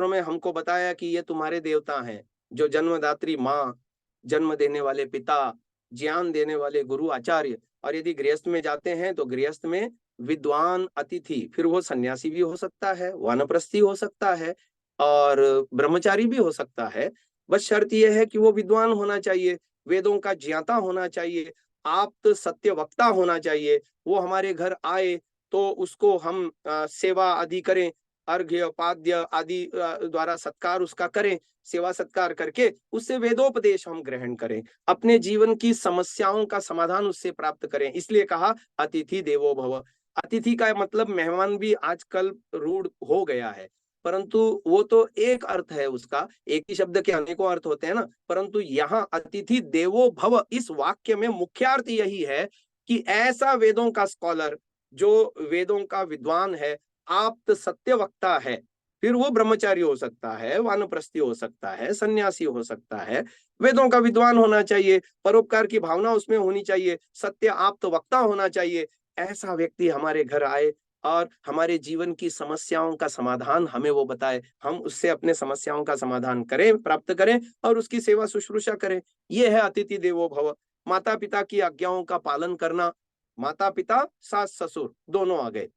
में हमको बताया कि ये तुम्हारे देवता हैं, जो जन्मदात्री माँ, जन्म देने वाले पिता, ज्ञान देने वाले गुरु आचार्य। और यदि गृहस्थ में जाते हैं तो गृहस्थ में विद्वान अतिथि, फिर वो सन्यासी भी हो सकता है, वानप्रस्थी हो सकता है और ब्रह्मचारी भी हो सकता है। बस शर्त यह है कि वो विद्वान होना चाहिए, वेदों का ज्ञाता होना चाहिए, आप्त सत्य वक्ता होना चाहिए। वो हमारे घर आए तो उसको हम सेवा आदि करें, अर्घ्य पाद्य आदि द्वारा सत्कार उसका करें, सेवा सत्कार करके उससे वेदोपदेश हम ग्रहण करें, अपने जीवन की समस्याओं का समाधान उससे प्राप्त करें। इसलिए कहा अतिथि देवो भव। अतिथि का मतलब मेहमान भी आजकल रूढ़ हो गया है, परंतु वो तो एक अर्थ है उसका, एक ही शब्द के अनेकों अर्थ होते हैं ना। परंतु यहाँ अतिथि देवो भव, इस वाक्य में मुख्यार्थ यही है कि ऐसा वेदों का स्कॉलर, जो वेदों का विद्वान है, आप्त सत्य वक्ता है, फिर वो ब्रह्मचारी हो सकता है, वानप्रस्थी हो सकता है, सन्यासी हो सकता है, वेदों का विद्वान होना चाहिए, परोपकार की भावना उसमें होनी चाहिए, सत्य आप्त वक्ता होना चाहिए। ऐसा व्यक्ति हमारे घर आए और हमारे जीवन की समस्याओं का समाधान हमें वो बताए, हम उससे अपने समस्याओं का समाधान करें, प्राप्त करें और उसकी सेवा शुश्रूषा करें। ये है अतिथि देवो भव। माता पिता की आज्ञाओं का पालन करना, माता पिता सास ससुर दोनों आ गए।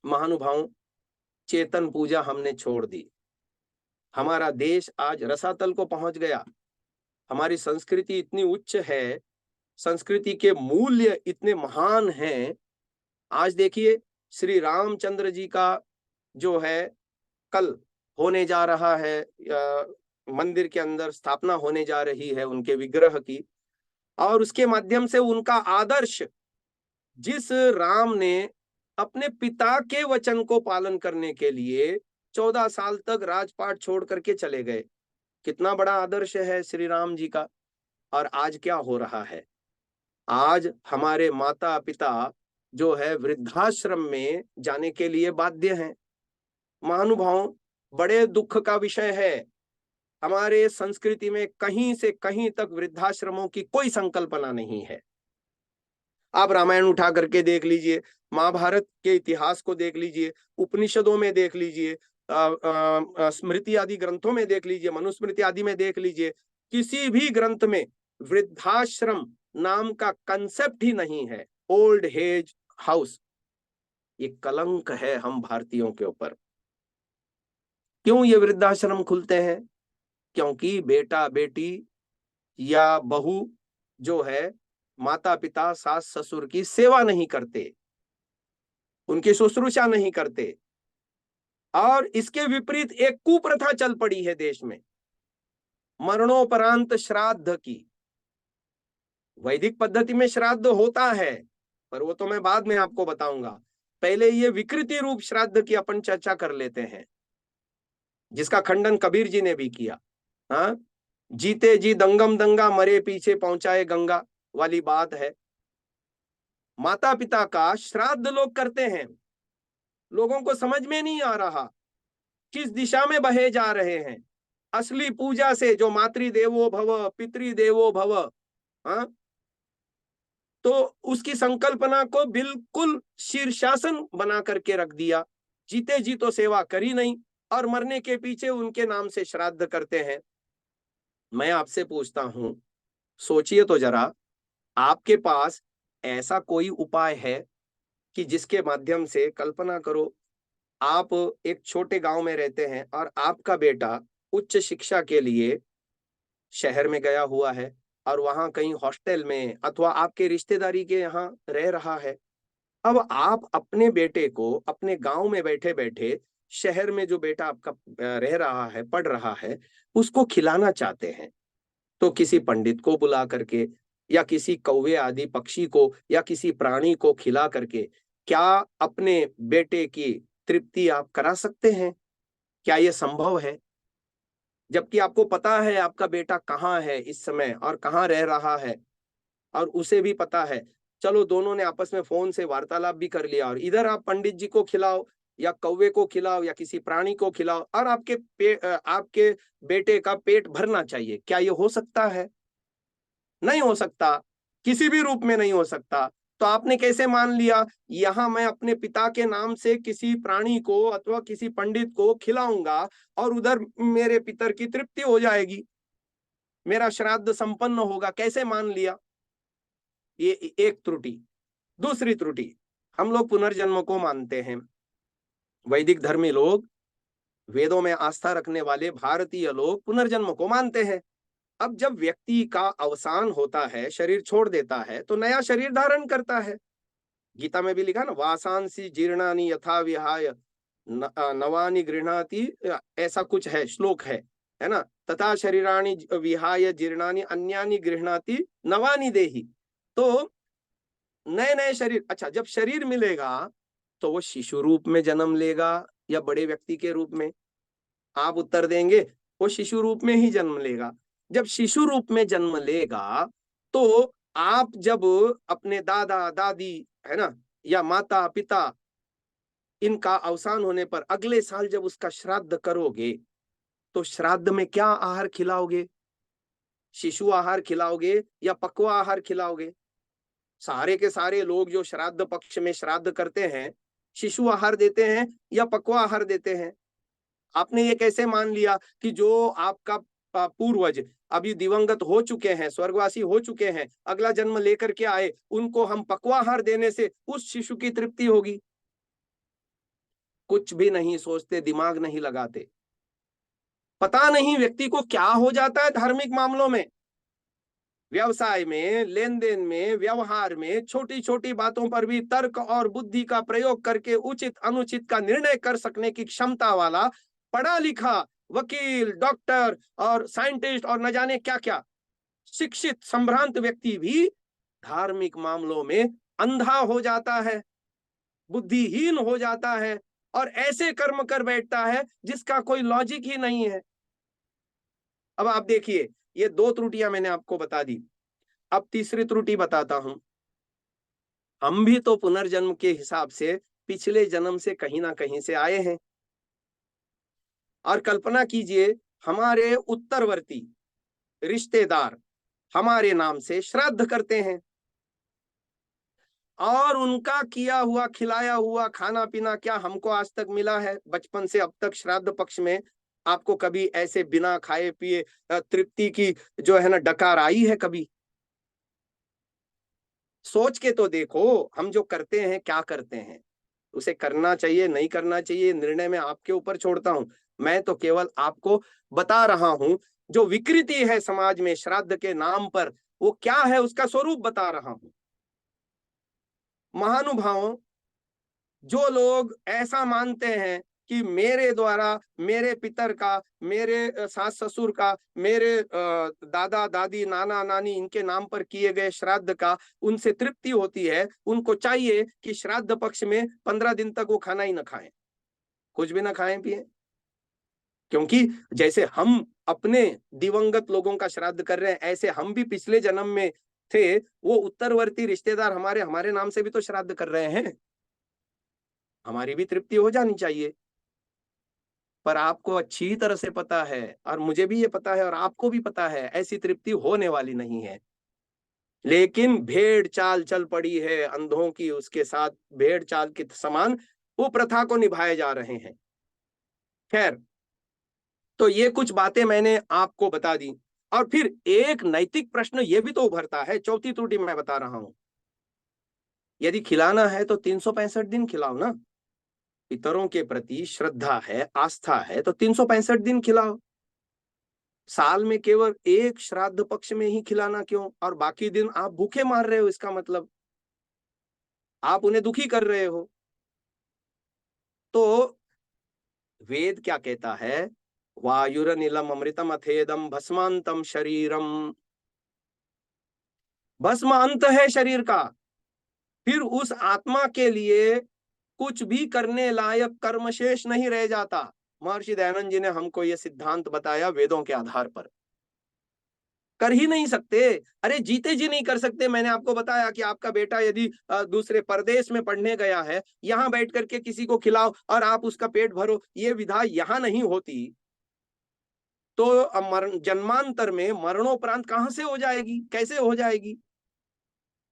महानुभावों, चेतन पूजा हमने छोड़ दी, हमारा देश आज रसातल को पहुंच गया। हमारी संस्कृति इतनी उच्च है, संस्कृति के मूल्य इतने महान हैं। आज देखिए, श्री रामचंद्र जी का जो है कल होने जा रहा है, मंदिर के अंदर स्थापना होने जा रही है उनके विग्रह की, और उसके माध्यम से उनका आदर्श, जिस राम ने अपने पिता के वचन को पालन करने के लिए 14 साल तक राजपाट छोड़ करके चले गए, कितना बड़ा आदर्श है श्री राम जी का। और आज क्या हो रहा है, आज हमारे माता पिता जो है वृद्धाश्रम में जाने के लिए बाध्य हैं। महानुभावों, बड़े दुख का विषय है, हमारे संस्कृति में कहीं से कहीं तक वृद्धाश्रमों की कोई संकल्पना नहीं है। आप रामायण उठा करके देख लीजिए, महाभारत के इतिहास को देख लीजिए, उपनिषदों में देख लीजिए, स्मृति आदि ग्रंथों में देख लीजिए, मनुस्मृति आदि में देख लीजिए, किसी भी ग्रंथ में वृद्धाश्रम नाम का कंसेप्ट ही नहीं है। ओल्ड एज हाउस, ये कलंक है हम भारतीयों के ऊपर। क्यों ये वृद्धाश्रम खुलते हैं? क्योंकि बेटा बेटी या बहू जो है माता पिता सास ससुर की सेवा नहीं करते, उनकी शुश्रूषा नहीं करते। और इसके विपरीत एक कुप्रथा चल पड़ी है देश में, मरणोपरांत श्राद्ध की। वैदिक पद्धति में श्राद्ध होता है, पर वो तो मैं बाद में आपको बताऊंगा। पहले ये विकृति रूप श्राद्ध की अपन चर्चा कर लेते हैं, जिसका खंडन कबीर जी ने भी किया। हाँ, जीते जी दंगम दंगा, मरे पीछे पहुंचाए गंगा वाली बात है। माता पिता का श्राद्ध लोग करते हैं, लोगों को समझ में नहीं आ रहा किस दिशा में बहे जा रहे हैं। असली पूजा से, जो मातृदेवो भव पितृदेवो भव, हाँ, तो उसकी संकल्पना को बिल्कुल शीर्षासन बना करके रख दिया। जीते जी तो सेवा करी नहीं, और मरने के पीछे उनके नाम से श्राद्ध करते हैं। मैं आपसे पूछता हूं, सोचिए तो जरा, आपके पास ऐसा कोई उपाय है कि जिसके माध्यम से, कल्पना करो, आप एक छोटे गांव में रहते हैं और आपका बेटा उच्च शिक्षा के लिए शहर में गया हुआ है और वहां कहीं हॉस्टल में अथवा आपके रिश्तेदारी के यहाँ रह रहा है। अब आप अपने बेटे को अपने गांव में बैठे बैठे शहर में जो बेटा आपका रह रहा है, पढ़ रहा है, उसको खिलाना चाहते हैं। तो किसी पंडित को बुला करके या किसी कौवे आदि पक्षी को या किसी प्राणी को खिला करके क्या अपने बेटे की तृप्ति आप करा सकते हैं? क्या यह संभव है? जबकि आपको पता है आपका बेटा कहाँ है इस समय और कहाँ रह रहा है, और उसे भी पता है। चलो, दोनों ने आपस में फोन से वार्तालाप भी कर लिया, और इधर आप पंडित जी को खिलाओ या कौवे को खिलाओ या किसी प्राणी को खिलाओ, और आपके बेटे का पेट भरना चाहिए। क्या ये हो सकता है? नहीं हो सकता, किसी भी रूप में नहीं हो सकता। तो आपने कैसे मान लिया यहां मैं अपने पिता के नाम से किसी प्राणी को अथवा किसी पंडित को खिलाऊंगा और उधर मेरे पितर की तृप्ति हो जाएगी, मेरा श्राद्ध संपन्न होगा? कैसे मान लिया? ये एक त्रुटि। दूसरी त्रुटि, हम लोग पुनर्जन्म को मानते हैं। वैदिक धर्मी लोग, वेदों में आस्था रखने वाले भारतीय लोग पुनर्जन्म को मानते हैं। अब जब व्यक्ति का अवसान होता है, शरीर छोड़ देता है, तो नया शरीर धारण करता है। गीता में भी लिखा ना, वासांसी जीर्णानि यथा विहाय नवानि गृह्णाति, ऐसा कुछ है, श्लोक है ना। तथा शरीराणि विहाय जीर्णानि अन्यानि गृह्णाति नवानि देहि। तो नए नए शरीर, अच्छा, जब शरीर मिलेगा तो वो शिशु रूप में जन्म लेगा या बड़े व्यक्ति के रूप में? आप उत्तर देंगे वो शिशु रूप में ही जन्म लेगा। जब शिशु रूप में जन्म लेगा तो आप जब अपने दादा दादी, है ना, या माता पिता, इनका अवसान होने पर अगले साल जब उसका श्राद्ध करोगे तो श्राद्ध में क्या आहार खिलाओगे? शिशु आहार खिलाओगे या पक्वा आहार खिलाओगे? सारे के सारे लोग जो श्राद्ध पक्ष में श्राद्ध करते हैं, शिशु आहार देते हैं या पक्वा आहार देते हैं? आपने ये कैसे मान लिया कि जो आपका पूर्वज अभी दिवंगत हो चुके हैं, स्वर्गवासी हो चुके हैं, अगला जन्म लेकर के आए, उनको हम पक्वाहार देने से उस शिशु की तृप्ति होगी? कुछ भी नहीं सोचते, दिमाग नहीं लगाते। पता नहीं व्यक्ति को क्या हो जाता है धार्मिक मामलों में, व्यवसाय में, लेन देन में, व्यवहार में, छोटी छोटी बातों पर भी तर्क और बुद्धि का प्रयोग करके उचित अनुचित का निर्णय कर सकने की क्षमता वाला पढ़ा लिखा वकील, डॉक्टर और साइंटिस्ट और न जाने क्या क्या शिक्षित संभ्रांत व्यक्ति भी धार्मिक मामलों में अंधा हो जाता है, बुद्धिहीन हो जाता है और ऐसे कर्म कर बैठता है जिसका कोई लॉजिक ही नहीं है। अब आप देखिए, ये दो त्रुटियां मैंने आपको बता दी। अब तीसरी त्रुटि बताता हूं। हम भी तो पुनर्जन्म के हिसाब से पिछले जन्म से कहीं ना कहीं से आए हैं, और कल्पना कीजिए हमारे उत्तरवर्ती रिश्तेदार हमारे नाम से श्राद्ध करते हैं, और उनका किया हुआ खिलाया हुआ खाना पीना क्या हमको आज तक मिला है? बचपन से अब तक श्राद्ध पक्ष में आपको कभी ऐसे बिना खाए पिए तृप्ति की जो है ना डकार आई है कभी? सोच के तो देखो, हम जो करते हैं क्या करते हैं, उसे करना चाहिए नहीं करना चाहिए निर्णय मैं आपके ऊपर छोड़ता हूं। मैं तो केवल आपको बता रहा हूं जो विकृति है समाज में श्राद्ध के नाम पर, वो क्या है उसका स्वरूप बता रहा हूं। महानुभावों, जो लोग ऐसा मानते हैं कि मेरे द्वारा मेरे पितर का, मेरे सास ससुर का, मेरे दादा दादी नाना नानी इनके नाम पर किए गए श्राद्ध का उनसे तृप्ति होती है, उनको चाहिए कि श्राद्ध पक्ष में 15 दिन तक वो खाना ही ना खाएं, कुछ भी ना खाएं पिए। क्योंकि जैसे हम अपने दिवंगत लोगों का श्राद्ध कर रहे हैं, ऐसे हम भी पिछले जन्म में थे, वो उत्तरवर्ती रिश्तेदार हमारे नाम से भी तो श्राद्ध कर रहे हैं, हमारी भी तृप्ति हो जानी चाहिए। पर आपको अच्छी तरह से पता है, और मुझे भी ये पता है और आपको भी पता है, ऐसी तृप्ति होने वाली नहीं है। लेकिन भेड़ चाल चल पड़ी है अंधों की, उसके साथ भेड़ चाल के समान वो प्रथा को निभाए जा रहे हैं। खैर, तो ये कुछ बातें मैंने आपको बता दी। और फिर एक नैतिक प्रश्न ये भी तो उभरता है, चौथी त्रुटि मैं बता रहा हूं, यदि खिलाना है तो 365 दिन खिलाओ ना। पितरों के प्रति श्रद्धा है, आस्था है, तो 365 दिन खिलाओ। साल में केवल एक श्राद्ध पक्ष में ही खिलाना क्यों, और बाकी दिन आप भूखे मार रहे हो, इसका मतलब आप उन्हें दुखी कर रहे हो। तो वेद क्या कहता है, वायुरनिलम अमृतम अथेदम भस्मांतम शरीरम, भस्म अंत है शरीर का, फिर उस आत्मा के लिए कुछ भी करने लायक कर्म शेष नहीं रह जाता। महर्षि दयानंद जी ने हमको यह सिद्धांत बताया वेदों के आधार पर। कर ही नहीं सकते, अरे जीते जी नहीं कर सकते। मैंने आपको बताया कि आपका बेटा यदि दूसरे प्रदेश में पढ़ने गया है, यहां बैठ करके किसी को खिलाओ और आप उसका पेट भरो, ये विधा यहां नहीं होती तो जन्मांतर में मरणोपरांत कहां से हो जाएगी, कैसे हो जाएगी?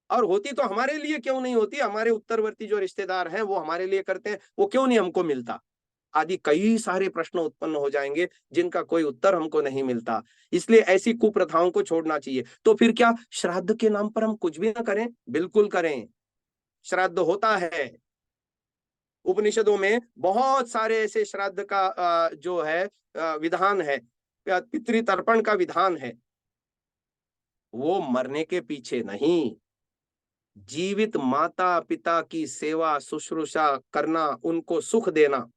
और होती तो हमारे लिए क्यों नहीं होती? हमारे उत्तरवर्ती जो रिश्तेदार हैं वो हमारे लिए करते हैं, वो क्यों नहीं हमको मिलता? आदि कई सारे प्रश्न उत्पन्न हो जाएंगे जिनका कोई उत्तर हमको नहीं मिलता। इसलिए ऐसी कुप्रथाओं को छोड़ना चाहिए। तो फिर क्या श्राद्ध के नाम पर हम कुछ भी ना करें? बिल्कुल करें, श्राद्ध होता है। उपनिषदों में बहुत सारे ऐसे श्राद्ध का जो है विधान है, पितृतर्पण का विधान है। वो मरने के पीछे नहीं, जीवित माता पिता की सेवा शुश्रूषा करना, उनको सुख देना,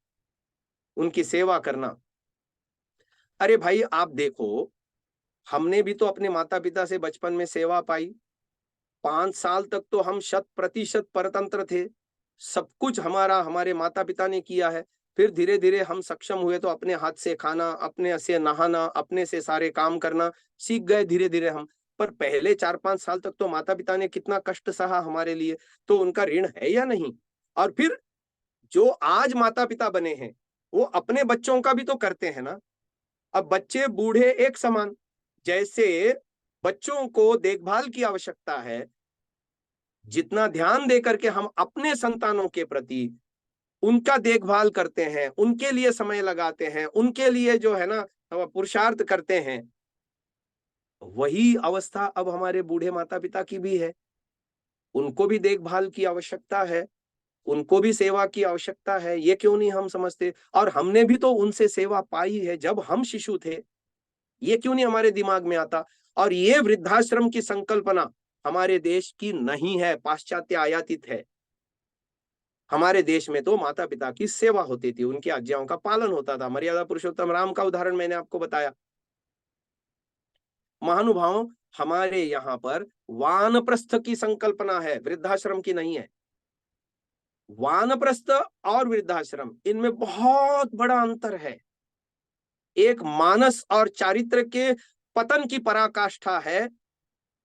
उनकी सेवा करना। अरे भाई आप देखो, हमने भी तो अपने माता पिता से बचपन में सेवा पाई। 5 साल तक तो हम 100% परतंत्र थे, सब कुछ हमारे माता पिता ने किया है। फिर धीरे धीरे हम सक्षम हुए तो अपने हाथ से खाना, अपने से नहाना, अपने से सारे काम करना सीख गए धीरे धीरे हम। पर पहले 4-5 साल तक तो माता पिता ने कितना कष्ट सहा हमारे लिए, तो उनका ऋण है या नहीं? और फिर जो आज माता पिता बने हैं वो अपने बच्चों का भी तो करते हैं ना। अब बच्चे बूढ़े एक समान, जैसे बच्चों को देखभाल की आवश्यकता है, जितना ध्यान दे करके हम अपने संतानों के प्रति उनका देखभाल करते हैं, उनके लिए समय लगाते हैं, उनके लिए जो है ना पुरुषार्थ करते हैं, वही अवस्था अब हमारे बूढ़े माता पिता की भी है। उनको भी देखभाल की आवश्यकता है, उनको भी सेवा की आवश्यकता है। ये क्यों नहीं हम समझते? और हमने भी तो उनसे सेवा पाई है जब हम शिशु थे, ये क्यों नहीं हमारे दिमाग में आता? और ये वृद्धाश्रम की संकल्पना हमारे देश की नहीं है, पाश्चात्य आयातित है। हमारे देश में तो माता पिता की सेवा होती थी, उनकी आज्ञाओं का पालन होता था। मर्यादा पुरुषोत्तम राम का उदाहरण मैंने आपको बताया। महानुभावों, हमारे यहाँ पर वानप्रस्थ की संकल्पना है, वृद्धाश्रम की नहीं है। वानप्रस्थ और वृद्धाश्रम, इनमें बहुत बड़ा अंतर है। एक मानस और चारित्र के पतन की पराकाष्ठा है,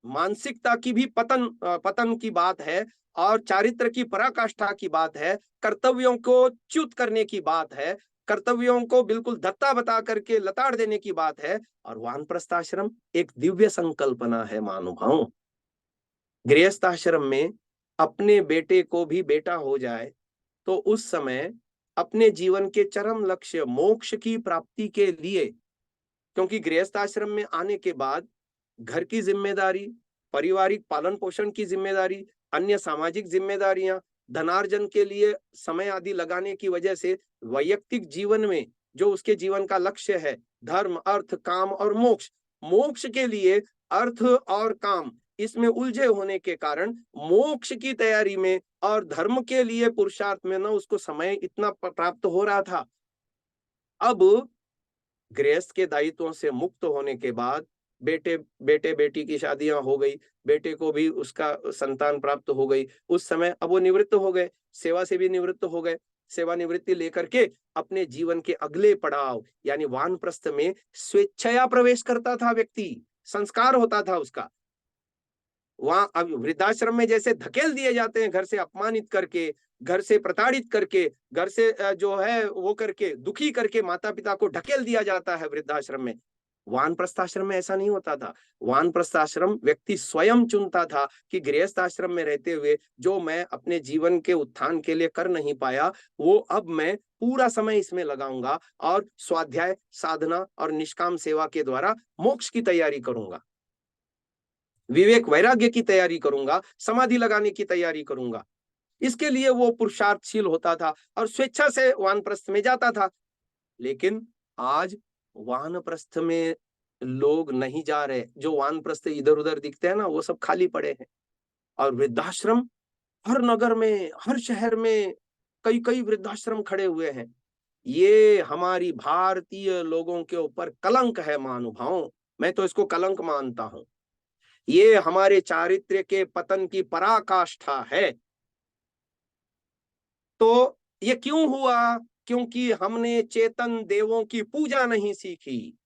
मानसिकता की भी पतन की बात है, और चारित्र की पराकाष्ठा की बात है, कर्तव्यों को च्युत करने की बात है, कर्तव्यों को बिल्कुल धत्ता बता करके लताड़ देने की बात है। और वानप्रस्थाश्रम एक दिव्य संकल्पना है महानुभावों। गृहस्थाश्रम में अपने बेटे को भी बेटा हो जाए तो उस समय अपने जीवन के चरम लक्ष्य मोक्ष की प्राप्ति के लिए, क्योंकि गृहस्थाश्रम में आने के बाद घर की जिम्मेदारी, पारिवारिक पालन पोषण की जिम्मेदारी, अन्य सामाजिक जिम्मेदारियां, धनार्जन के लिए समय आदि लगाने की वजह से वैयक्तिक जीवन में जो उसके जीवन का लक्ष्य है, धर्म, अर्थ, काम और मोक्ष, मोक्ष के लिए अर्थ और काम इसमें उलझे होने के कारण मोक्ष की तैयारी में और धर्म के लिए पुरुषार्थ में ना उसको समय इतना प्राप्त हो रहा था। अब गृहस्थ के दायित्वों से मुक्त होने के बाद बेटे बेटी की शादियां हो गई, बेटे को भी उसका संतान प्राप्त हो गई, उस समय अब वो निवृत्त हो गए, सेवा से भी निवृत्त हो गए। सेवानिवृत्ति लेकर के अपने जीवन के अगले पड़ाव यानी वानप्रस्थ में स्वेच्छया प्रवेश करता था व्यक्ति, संस्कार होता था उसका। वहां अब वृद्धाश्रम में जैसे धकेल दिए जाते हैं घर से, अपमानित करके, घर से प्रताड़ित करके, घर से जो है वो करके, दुखी करके माता पिता को ढकेल दिया जाता है वृद्धाश्रम में। वानप्रस्थाश्रम में ऐसा नहीं होता था। वानप्रस्थाश्रम व्यक्ति स्वयं चुनता था कि गृहस्थ आश्रम में रहते हुए जो मैं अपने जीवन के उत्थान के लिए कर नहीं पाया, वो अब मैं पूरा समय इसमें लगाऊंगा और स्वाध्याय, साधना और निष्काम सेवा के द्वारा मोक्ष की तैयारी करूंगा, विवेक वैराग्य की तैयारी करूंगा, समाधि लगाने की तैयारी करूंगा। इसके लिए वो पुरुषार्थशील होता था और स्वेच्छा से वानप्रस्थ में जाता था। लेकिन आज वानप्रस्थ में लोग नहीं जा रहे, जो वानप्रस्थ इधर उधर दिखते हैं ना, वो सब खाली पड़े हैं। और वृद्धाश्रम हर नगर में, हर शहर में कई कई वृद्धाश्रम खड़े हुए हैं। ये हमारी भारतीय लोगों के ऊपर कलंक है महानुभावों, मैं तो इसको कलंक मानता हूं। ये हमारे चारित्र्य के पतन की पराकाष्ठा है। तो ये क्यों हुआ? क्योंकि हमने चेतन देवों की पूजा नहीं सीखी,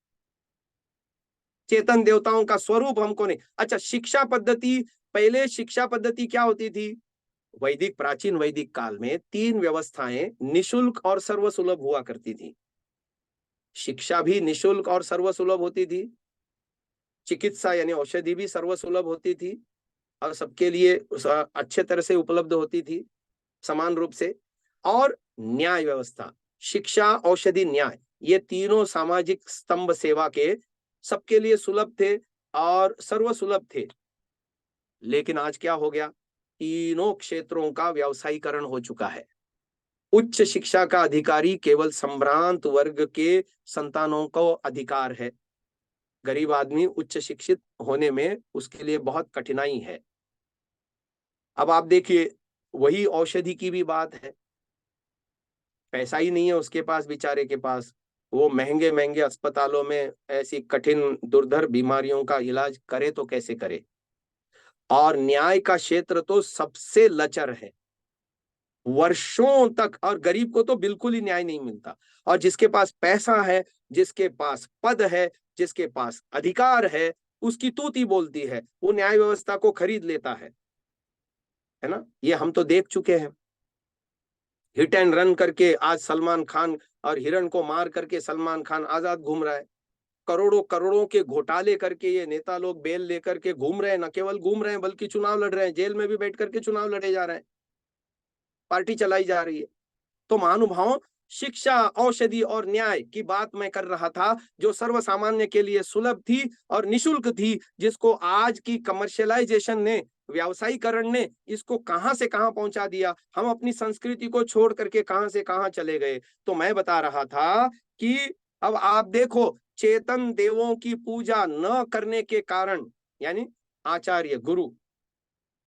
चेतन देवताओं का स्वरूप हमको नहीं। अच्छा, शिक्षा पद्धति, पहले शिक्षा पद्धति क्या होती थी? वैदिक, प्राचीन वैदिक काल में 3 व्यवस्थाएं निशुल्क और सर्वसुलभ हुआ करती थी। शिक्षा भी निशुल्क और सर्वसुलभ होती थी, चिकित्सा यानी औषधि भी सर्वसुलभ होती थी और सबके लिए अच्छे तरह से उपलब्ध होती थी समान रूप से। और न्याय व्यवस्था, शिक्षा, औषधि, न्याय, ये तीनों सामाजिक स्तंभ सेवा के सबके लिए सुलभ थे और सर्वसुलभ थे। लेकिन आज क्या हो गया? तीनों क्षेत्रों का व्यावसायीकरण हो चुका है। उच्च शिक्षा का अधिकारी केवल संभ्रांत वर्ग के संतानों को अधिकार है। गरीब आदमी उच्च शिक्षित होने में उसके लिए बहुत कठिनाई है। अब आप देखिए, वही औषधि की भी बात है। पैसा ही नहीं है उसके पास, बेचारे के पास, वो महंगे महंगे अस्पतालों में ऐसी कठिन दुर्धर बीमारियों का इलाज करे तो कैसे करे? और न्याय का क्षेत्र तो सबसे लचर है, वर्षों तक, और गरीब को तो बिल्कुल ही न्याय नहीं मिलता। और जिसके पास पैसा है, जिसके पास पद है, जिसके पास अधिकार है, उसकी तूती बोलती है, वो न्याय व्यवस्था को खरीद लेता है ना। ये हम तो देख चुके हैं। हिट एंड रन करके आज सलमान खान, और हिरण को मार करके सलमान खान आजाद घूम रहा है। करोड़ों करोड़ों के घोटाले करके ये नेता लोग बेल लेकर के घूम रहे हैं, न केवल घूम रहे हैं बल्कि चुनाव लड़ रहे हैं, जेल में भी बैठ करके चुनाव लड़े जा रहे हैं, पार्टी चलाई जा रही है। तो महानुभावों, शिक्षा, औषधि और न्याय की बात मैं कर रहा था, जो सर्वसामान्य के लिए सुलभ थी और निशुल्क थी, जिसको आज की कमर्शियलाइजेशन ने, व्यावसायीकरण ने इसको कहां से कहां पहुंचा दिया। हम अपनी संस्कृति को छोड़ करके कहां से कहां चले गए। तो मैं बता रहा था कि अब आप देखो, चेतन देवों की पूजा न करने के कारण, यानी आचार्य, गुरु,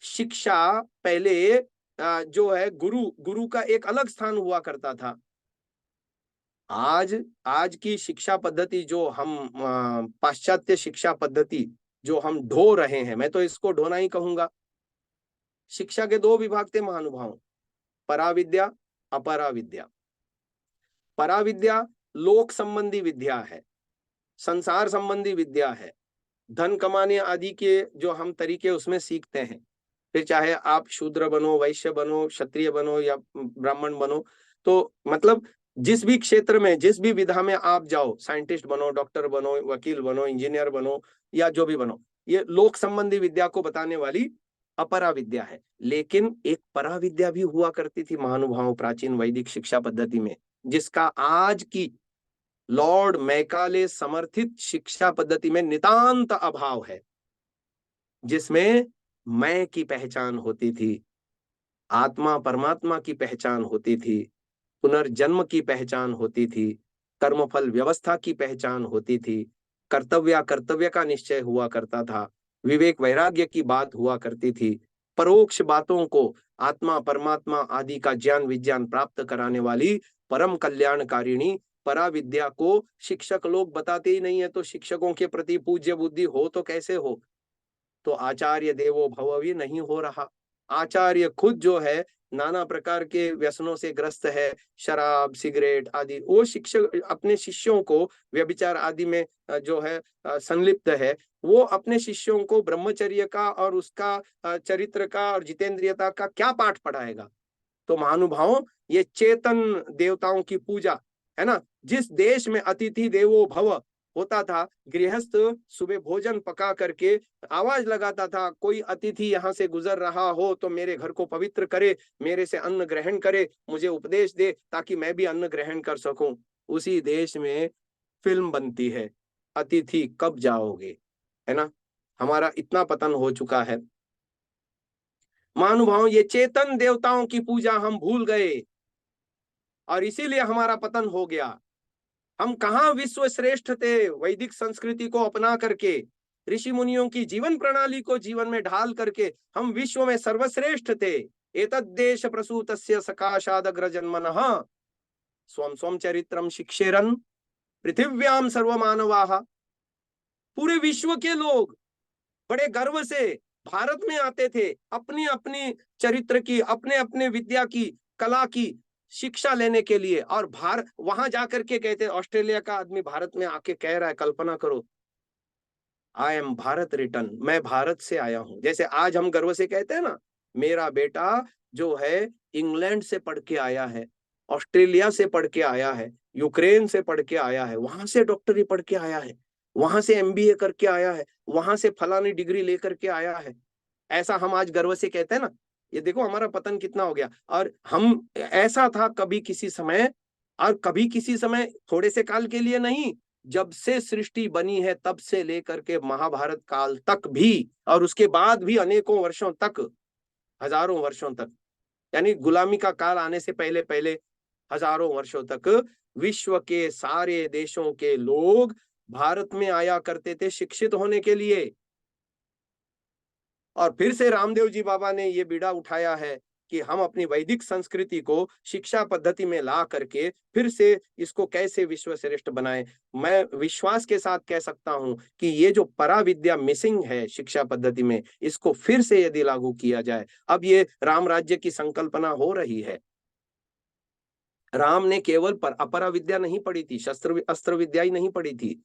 शिक्षा, पहले जो है गुरु का एक अलग स्थान हुआ करता था। आज की शिक्षा पद्धति जो हम पाश्चात्य शिक्षा पद्धति जो हम ढो रहे हैं, मैं तो इसको ढोना ही कहूंगा। शिक्षा के 2 विभाग थे महानुभाव, पराविद्या, अपराविद्या। पराविद्या लोक संबंधी विद्या है, संसार संबंधी विद्या है, धन कमाने आदि के जो हम तरीके उसमें सीखते हैं। फिर चाहे आप शूद्र बनो, वैश्य बनो, क्षत्रिय बनो या ब्राह्मण बनो, तो मतलब जिस भी क्षेत्र में, जिस भी विधा में आप जाओ, साइंटिस्ट बनो, डॉक्टर बनो, वकील बनो, इंजीनियर बनो या जो भी बनो, ये लोक संबंधी विद्या को बताने वाली अपरा विद्या है। लेकिन एक पराविद्या भी हुआ करती थी महानुभावों प्राचीन वैदिक शिक्षा पद्धति में, जिसका आज की लॉर्ड मैकाले समर्थित शिक्षा पद्धति में नितांत अभाव है, जिसमें मैं की पहचान होती थी, आत्मा परमात्मा की पहचान होती थी, पुनर्जन्म की पहचान होती थी, कर्मफल व्यवस्था की पहचान होती थी, कर्तव्य का निश्चय हुआ करता था, विवेक वैराग्य की बात हुआ करती थी, परोक्ष बातों को, आत्मा परमात्मा आदि का ज्ञान विज्ञान प्राप्त कराने वाली परम कल्याणकारिणी पराविद्या को शिक्षक लोग बताते ही नहीं है, तो शिक्षकों के प्रति पूज्य बुद्धि हो तो कैसे हो? तो आचार्य देवो भव भी नहीं हो रहा। आचार्य खुद जो है नाना प्रकार के व्यसनों से ग्रस्त है, शराब, सिगरेट आदि। वो शिक्षक अपने शिष्यों को व्यभिचार आदि में जो है संलिप्त है, वो अपने शिष्यों को ब्रह्मचर्य का और उसका चरित्र का और जितेंद्रियता का क्या पाठ पढ़ाएगा? तो महानुभावों, ये चेतन देवताओं की पूजा है ना। जिस देश में अतिथि देवो भव होता था, गृहस्थ सुबह भोजन पका करके आवाज लगाता था, कोई अतिथि यहाँ से गुजर रहा हो तो मेरे घर को पवित्र करे, मेरे से अन्न ग्रहण करे, मुझे उपदेश दे ताकि मैं भी अन्न ग्रहण कर सकूं। उसी देश में फिल्म बनती है, अतिथि कब जाओगे, है ना। हमारा इतना पतन हो चुका है। महानुभाव, ये चेतन देवताओं की पूजा हम भूल गए और इसीलिए हमारा पतन हो गया। हम कहाँ विश्व श्रेष्ठ थे? वैदिक संस्कृति को अपना करके, ऋषि मुनियों की जीवन प्रणाली को जीवन में ढाल करके हम विश्व में सर्वश्रेष्ठ थे। एतद्देश प्रसूतस्य सकाशादग्र जन्मनः स्वम स्वम चरित्रम शिक्षेरन् पृथिव्याम सर्वमानवाः। पूरे विश्व के लोग बड़े गर्व से भारत में आते थे, अपनी अपनी चरित्र की, अपने अपने विद्या की, कला की शिक्षा लेने के लिए। और वहां जाकर के कहते, ऑस्ट्रेलिया का आदमी भारत में आके कह रहा है, कल्पना करो, आई एम भारत रिटर्न, मैं भारत से आया हूं। जैसे आज हम गर्व से कहते हैं ना, मेरा बेटा जो है इंग्लैंड से पढ़ के आया है, ऑस्ट्रेलिया से पढ़ के आया है, यूक्रेन से पढ़ के आया है, वहां से डॉक्टरी पढ़ के आया है, वहां से MBA करके आया है, वहां से फलानी डिग्री लेकर के आया है। ऐसा हम आज गर्व से कहते हैं ना। ये देखो हमारा पतन कितना हो गया। और हम ऐसा था कभी किसी समय, और कभी किसी समय थोड़े से काल के लिए नहीं, जब से सृष्टि बनी है तब से लेकर के महाभारत काल तक भी, और उसके बाद भी अनेकों वर्षों तक, हजारों वर्षों तक, यानी गुलामी का काल आने से पहले पहले हजारों वर्षों तक विश्व के सारे देशों के लोग भारत में आया करते थे शिक्षित होने के लिए। और फिर से रामदेव जी बाबा ने ये बीड़ा उठाया है कि हम अपनी वैदिक संस्कृति को शिक्षा पद्धति में ला करके फिर से इसको कैसे विश्व श्रेष्ठ बनाए। मैं विश्वास के साथ कह सकता हूं कि ये जो पराविद्या मिसिंग है शिक्षा पद्धति में, इसको फिर से यदि लागू किया जाए, अब ये राम राज्य की संकल्पना हो रही है। राम ने केवल अपरा विद्या नहीं पढ़ी थी, शस्त्र अस्त्र विद्या ही नहीं पढ़ी थी,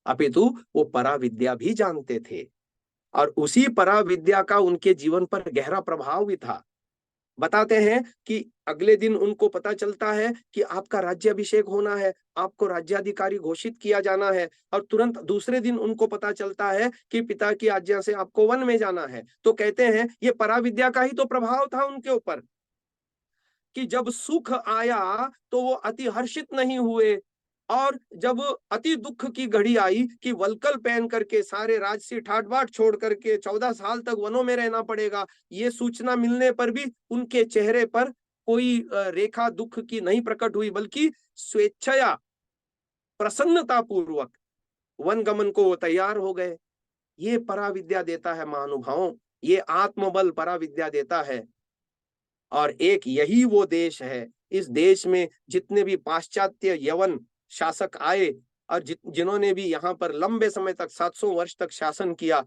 अपितु वो पराविद्या भी जानते थे, और उसी पराविद्या का उनके जीवन पर गहरा प्रभाव भी था। बताते हैं कि अगले दिन उनको पता चलता है कि आपका राज्याभिषेक होना है, आपको राज्याधिकारी घोषित किया जाना है, और तुरंत दूसरे दिन उनको पता चलता है कि पिता की आज्ञा से आपको वन में जाना है। तो कहते हैं ये पराविद्या का ही तो प्रभाव था उनके ऊपर, कि जब सुख आया तो वो अति हर्षित नहीं हुए, और जब अति दुख की घड़ी आई कि वलकल पहन करके सारे राजसी ठाट बाट छोड़ करके 14 साल तक वनों में रहना पड़ेगा, ये सूचना मिलने पर भी उनके चेहरे पर कोई रेखा दुख की नहीं प्रकट हुई, बल्कि स्वेच्छया प्रसन्नता पूर्वक वन गमन को वो तैयार हो गए। ये पराविद्या देता है महानुभावों, ये आत्मबल पराविद्या देता है। और एक यही वो देश है, इस देश में जितने भी पाश्चात्य यवन शासक आए और जिन्होंने भी यहाँ पर लंबे समय तक 700 वर्ष तक शासन किया,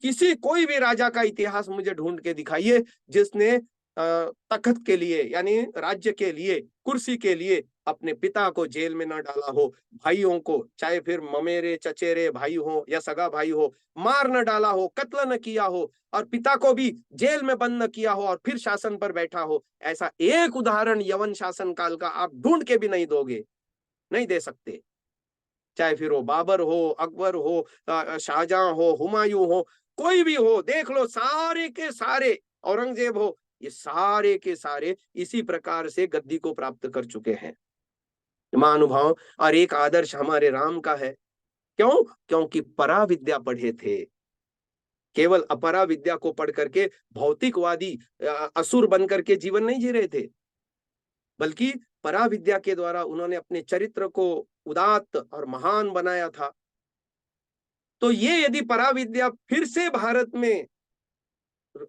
कोई भी राजा का इतिहास मुझे ढूंढ के दिखाइए जिसने तख्त के लिए, यानी राज्य के लिए, कुर्सी के लिए अपने पिता को जेल में न डाला हो, भाइयों को, चाहे फिर ममेरे चचेरे भाई हो या सगा भाई हो, मार न डाला हो, कत्ल न किया हो, और पिता को भी जेल में बंद न किया हो और फिर शासन पर बैठा हो। ऐसा एक उदाहरण यवन शासन काल का आप ढूंढ के भी नहीं दोगे, नहीं दे सकते। चाहे फिर वो बाबर हो, अकबर हो, शाहजहां हो, हुमायूं हो, कोई भी हो, देख लो, सारे के सारे, औरंगजेब हो, ये सारे के सारे इसी प्रकार से गद्दी को प्राप्त कर चुके हैं महानुभाव। और एक आदर्श हमारे राम का है। क्यों? क्योंकि पराविद्या पढ़े थे। केवल अपरा विद्या को पढ़ करके भौतिकवादी असुर बन करके जीवन नहीं जी रहे थे, बल्कि पराविद्या के द्वारा उन्होंने अपने चरित्र को उदात्त और महान बनाया था। तो ये यदि पराविद्या फिर से भारत में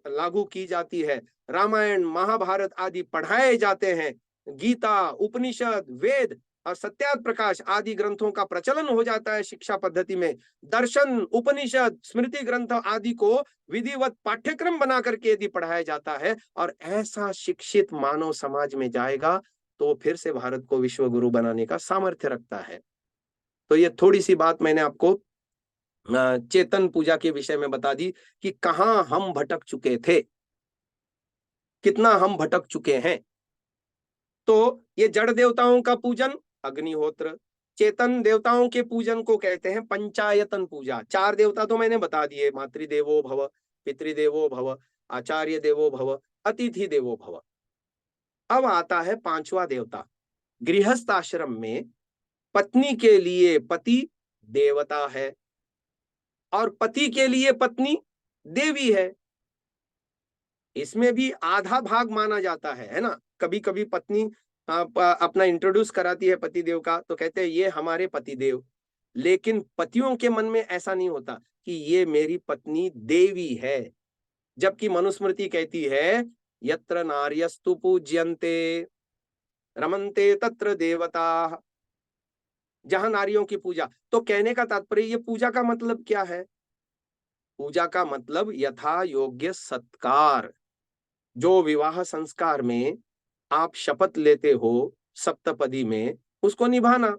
लागू की जाती है, रामायण महाभारत आदि पढ़ाए जाते हैं, गीता उपनिषद वेद और सत्यार्थ प्रकाश आदि ग्रंथों का प्रचलन हो जाता है शिक्षा पद्धति में, दर्शन, उपनिषद, स्मृति ग्रंथ आदि को विधिवत पाठ्यक्रम बना करके यदि पढ़ाया जाता है और ऐसा शिक्षित मानव समाज में जाएगा तो फिर से भारत को विश्व गुरु बनाने का सामर्थ्य रखता है। तो ये थोड़ी सी बात मैंने आपको चेतन पूजा के विषय में बता दी कि कहां हम भटक चुके थे, कितना हम भटक चुके हैं। तो ये जड़ देवताओं का पूजन अग्निहोत्र, चेतन देवताओं के पूजन को कहते हैं पंचायतन पूजा। 4 देवता तो मैंने बता दिए, मातृदेवो भव, पितृदेवो भव, आचार्य देवो भव, अतिथि देवो भव। अब आता है 5वां देवता। गृहस्थ आश्रम में पत्नी के लिए पति देवता है और पति के लिए पत्नी देवी है। इसमें भी आधा भाग माना जाता है ना। कभी कभी पत्नी अपना इंट्रोड्यूस कराती है पतिदेव का, तो कहते हैं ये हमारे पतिदेव, लेकिन पतियों के मन में ऐसा नहीं होता कि ये मेरी पत्नी देवी है। जबकि मनुस्मृति कहती है यत्र नार्यस्तु पूज्यन्ते रमन्ते तत्र देवता, जहां नारियों की पूजा। तो कहने का तात्पर्य, ये पूजा का मतलब क्या है? पूजा का मतलब यथा योग्य सत्कार। जो विवाह संस्कार में आप शपथ लेते हो सप्तपदी में, उसको निभाना।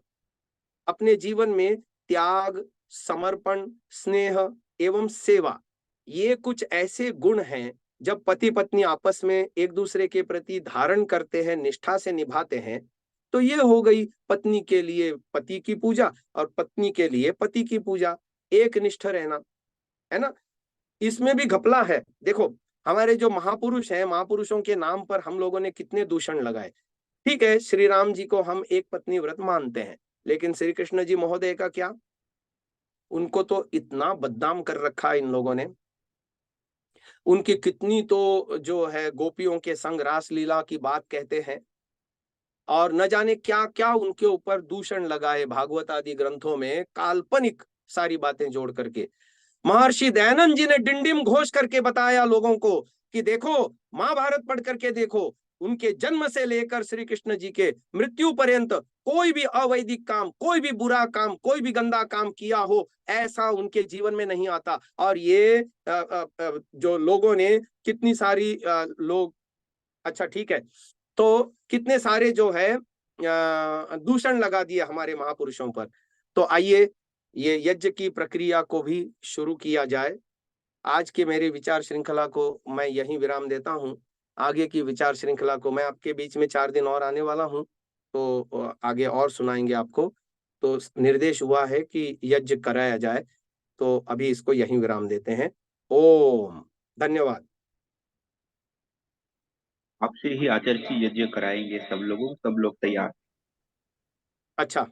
अपने जीवन में त्याग, समर्पण, स्नेह एवं सेवा, ये कुछ ऐसे गुण हैं जब पति पत्नी आपस में एक दूसरे के प्रति धारण करते हैं, निष्ठा से निभाते हैं, तो ये हो गई पत्नी के लिए पति की पूजा और पत्नी के लिए पति की पूजा। एक निष्ठ रहना, है ना। इसमें भी घपला है। देखो, हमारे जो महापुरुष हैं, महापुरुषों के नाम पर हम लोगों ने कितने दूषण लगाए। ठीक है, श्री राम जी को हम एक पत्नी व्रत मानते हैं, लेकिन श्री कृष्ण जी महोदय का क्या? उनको तो इतना बदनाम कर रखा है इन लोगों ने। उनकी कितनी तो जो है गोपियों के संग रास लीला की बात कहते हैं और न जाने क्या क्या उनके ऊपर दूषण लगाए भागवत आदि ग्रंथों में, काल्पनिक सारी बातें जोड़ करके। महर्षि दयानंद जी ने डिंडिम घोष करके बताया लोगों को कि देखो, महाभारत पढ़ करके देखो, उनके जन्म से लेकर श्री कृष्ण जी के मृत्यु पर्यंत कोई भी अवैदिक काम, कोई भी बुरा काम, कोई भी गंदा काम किया हो, ऐसा उनके जीवन में नहीं आता। और ये जो लोगों ने कितनी सारी लोग, अच्छा ठीक है, तो कितने सारे जो है दूषण लगा दिए हमारे महापुरुषों पर। तो आइए ये यज्ञ की प्रक्रिया को भी शुरू किया जाए। आज के मेरे विचार श्रृंखला को मैं यहीं विराम देता हूं। आगे की विचार श्रृंखला को मैं आपके बीच में 4 दिन और आने वाला हूं, तो आगे और सुनाएंगे आपको। तो निर्देश हुआ है कि यज्ञ कराया जाए, तो अभी इसको यहीं विराम देते हैं। ओम, धन्यवाद। आपसे ही आचार्य जी यज्ञ कराएंगे सब लोगों, सब लोग तैयार। अच्छा,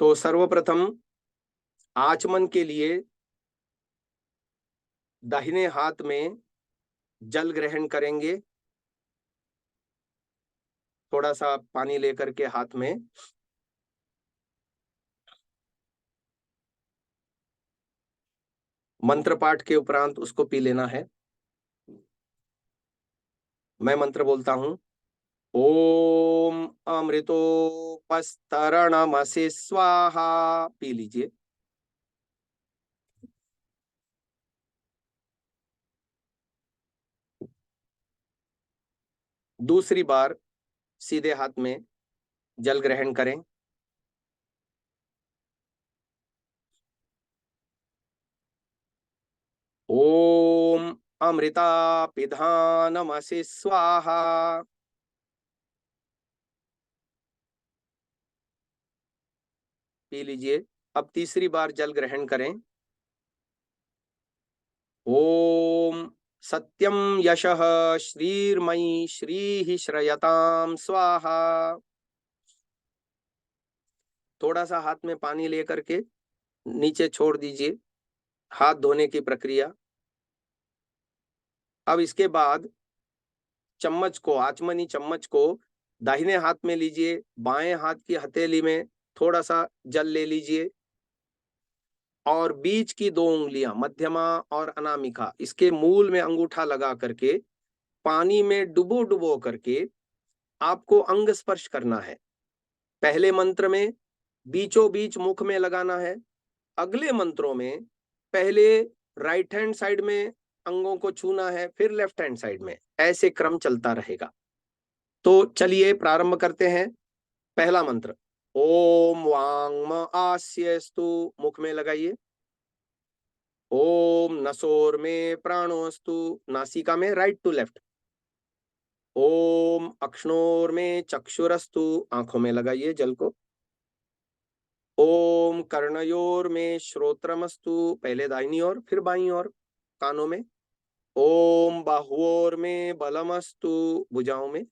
तो सर्वप्रथम आचमन के लिए दाहिने हाथ में जल ग्रहण करेंगे। थोड़ा सा पानी लेकर के हाथ में मंत्र पाठ के उपरांत उसको पी लेना है। मैं मंत्र बोलता हूं, ओम अमृतोपस्तरणमसि स्वाहा, पी लीजिए। दूसरी बार सीधे हाथ में जल ग्रहण करें। ओम अमृता पिधानमसि स्वाहा, पी लीजिए। अब तीसरी बार जल ग्रहण करें। ओम सत्यम यशः श्रीर्मयी श्रीः श्रयताम स्वाहा। थोड़ा सा हाथ में पानी लेकर के नीचे छोड़ दीजिए, हाथ धोने की प्रक्रिया। अब इसके बाद चम्मच को, आचमनी चम्मच को दाहिने हाथ में लीजिए, बाएं हाथ की हथेली में थोड़ा सा जल ले लीजिए और बीच की 2 उंगलियां मध्यमा और अनामिका, इसके मूल में अंगूठा लगा करके पानी में डुबो डुबो करके आपको अंग स्पर्श करना है। पहले मंत्र में बीचों बीच मुख में लगाना है, अगले मंत्रों में पहले राइट हैंड साइड में अंगों को छूना है, फिर लेफ्ट हैंड साइड में, ऐसे क्रम चलता रहेगा। तो चलिए प्रारंभ करते हैं। पहला मंत्र, ओम वांग आस्यस्तु, मुख में लगाइए। ओम नसोर में प्राणोस्तु, नासिका में राइट टू लेफ्ट। ओम अक्ष्णोर में चक्षुरस्तु, आंखों में लगाइए जल को। ओम कर्णयोर में श्रोत्रमस्तु, पहले दाहिनी ओर फिर बाईं ओर कानों में। ओम बाहुओर में बलमस्तु, भुजाओं में।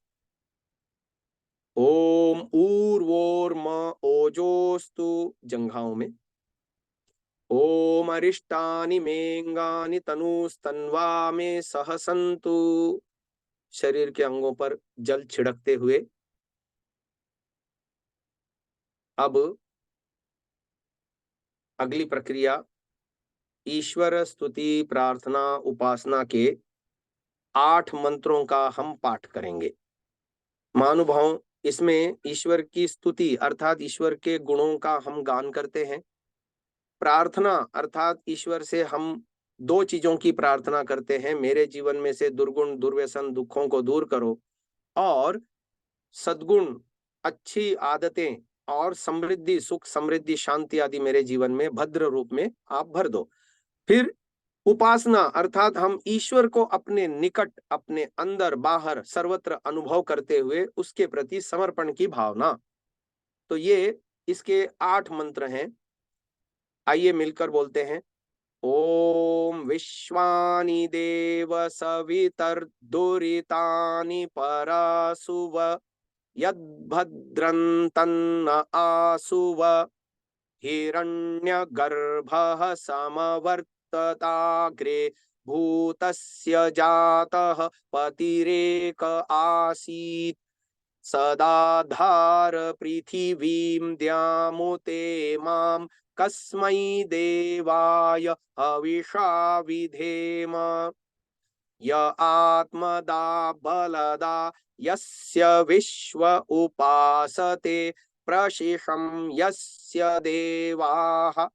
ओम ऊर्वोर्म ओजोस्तु, जंघाओं में। ओम अरिष्टानि मेंगानि तनुस्तन्वा में सहसंतु, शरीर के अंगों पर जल छिड़कते हुए। अब अगली प्रक्रिया ईश्वर स्तुति प्रार्थना उपासना के 8 मंत्रों का हम पाठ करेंगे। महानुभाव, इसमें ईश्वर की स्तुति अर्थात ईश्वर के गुणों का हम गान करते हैं। प्रार्थना अर्थात ईश्वर से हम 2 चीजों की प्रार्थना करते हैं, मेरे जीवन में से दुर्गुण दुर्व्यसन दुखों को दूर करो, और सद्गुण अच्छी आदतें और समृद्धि सुख समृद्धि शांति आदि मेरे जीवन में भद्र रूप में आप भर दो। फिर उपासना अर्थात हम ईश्वर को अपने निकट, अपने अंदर बाहर सर्वत्र अनुभव करते हुए उसके प्रति समर्पण की भावना। तो ये इसके 8 मंत्र हैं। आइए मिलकर बोलते हैं। ओम विश्वानि देव सवितर्दुरितानि परासुव यद्भद्रन्तन्न आसुव हिरण्यगर्भः समवर्तताग्रे भूतस्य जातः पतिरेक आसीत् सदाधार पृथिवीं द्यामुते मां कस्मै देवाय हविषा विधेम य आत्मदा बलदा यस्य विश्व उपासते प्रशिषं यस्य देवाः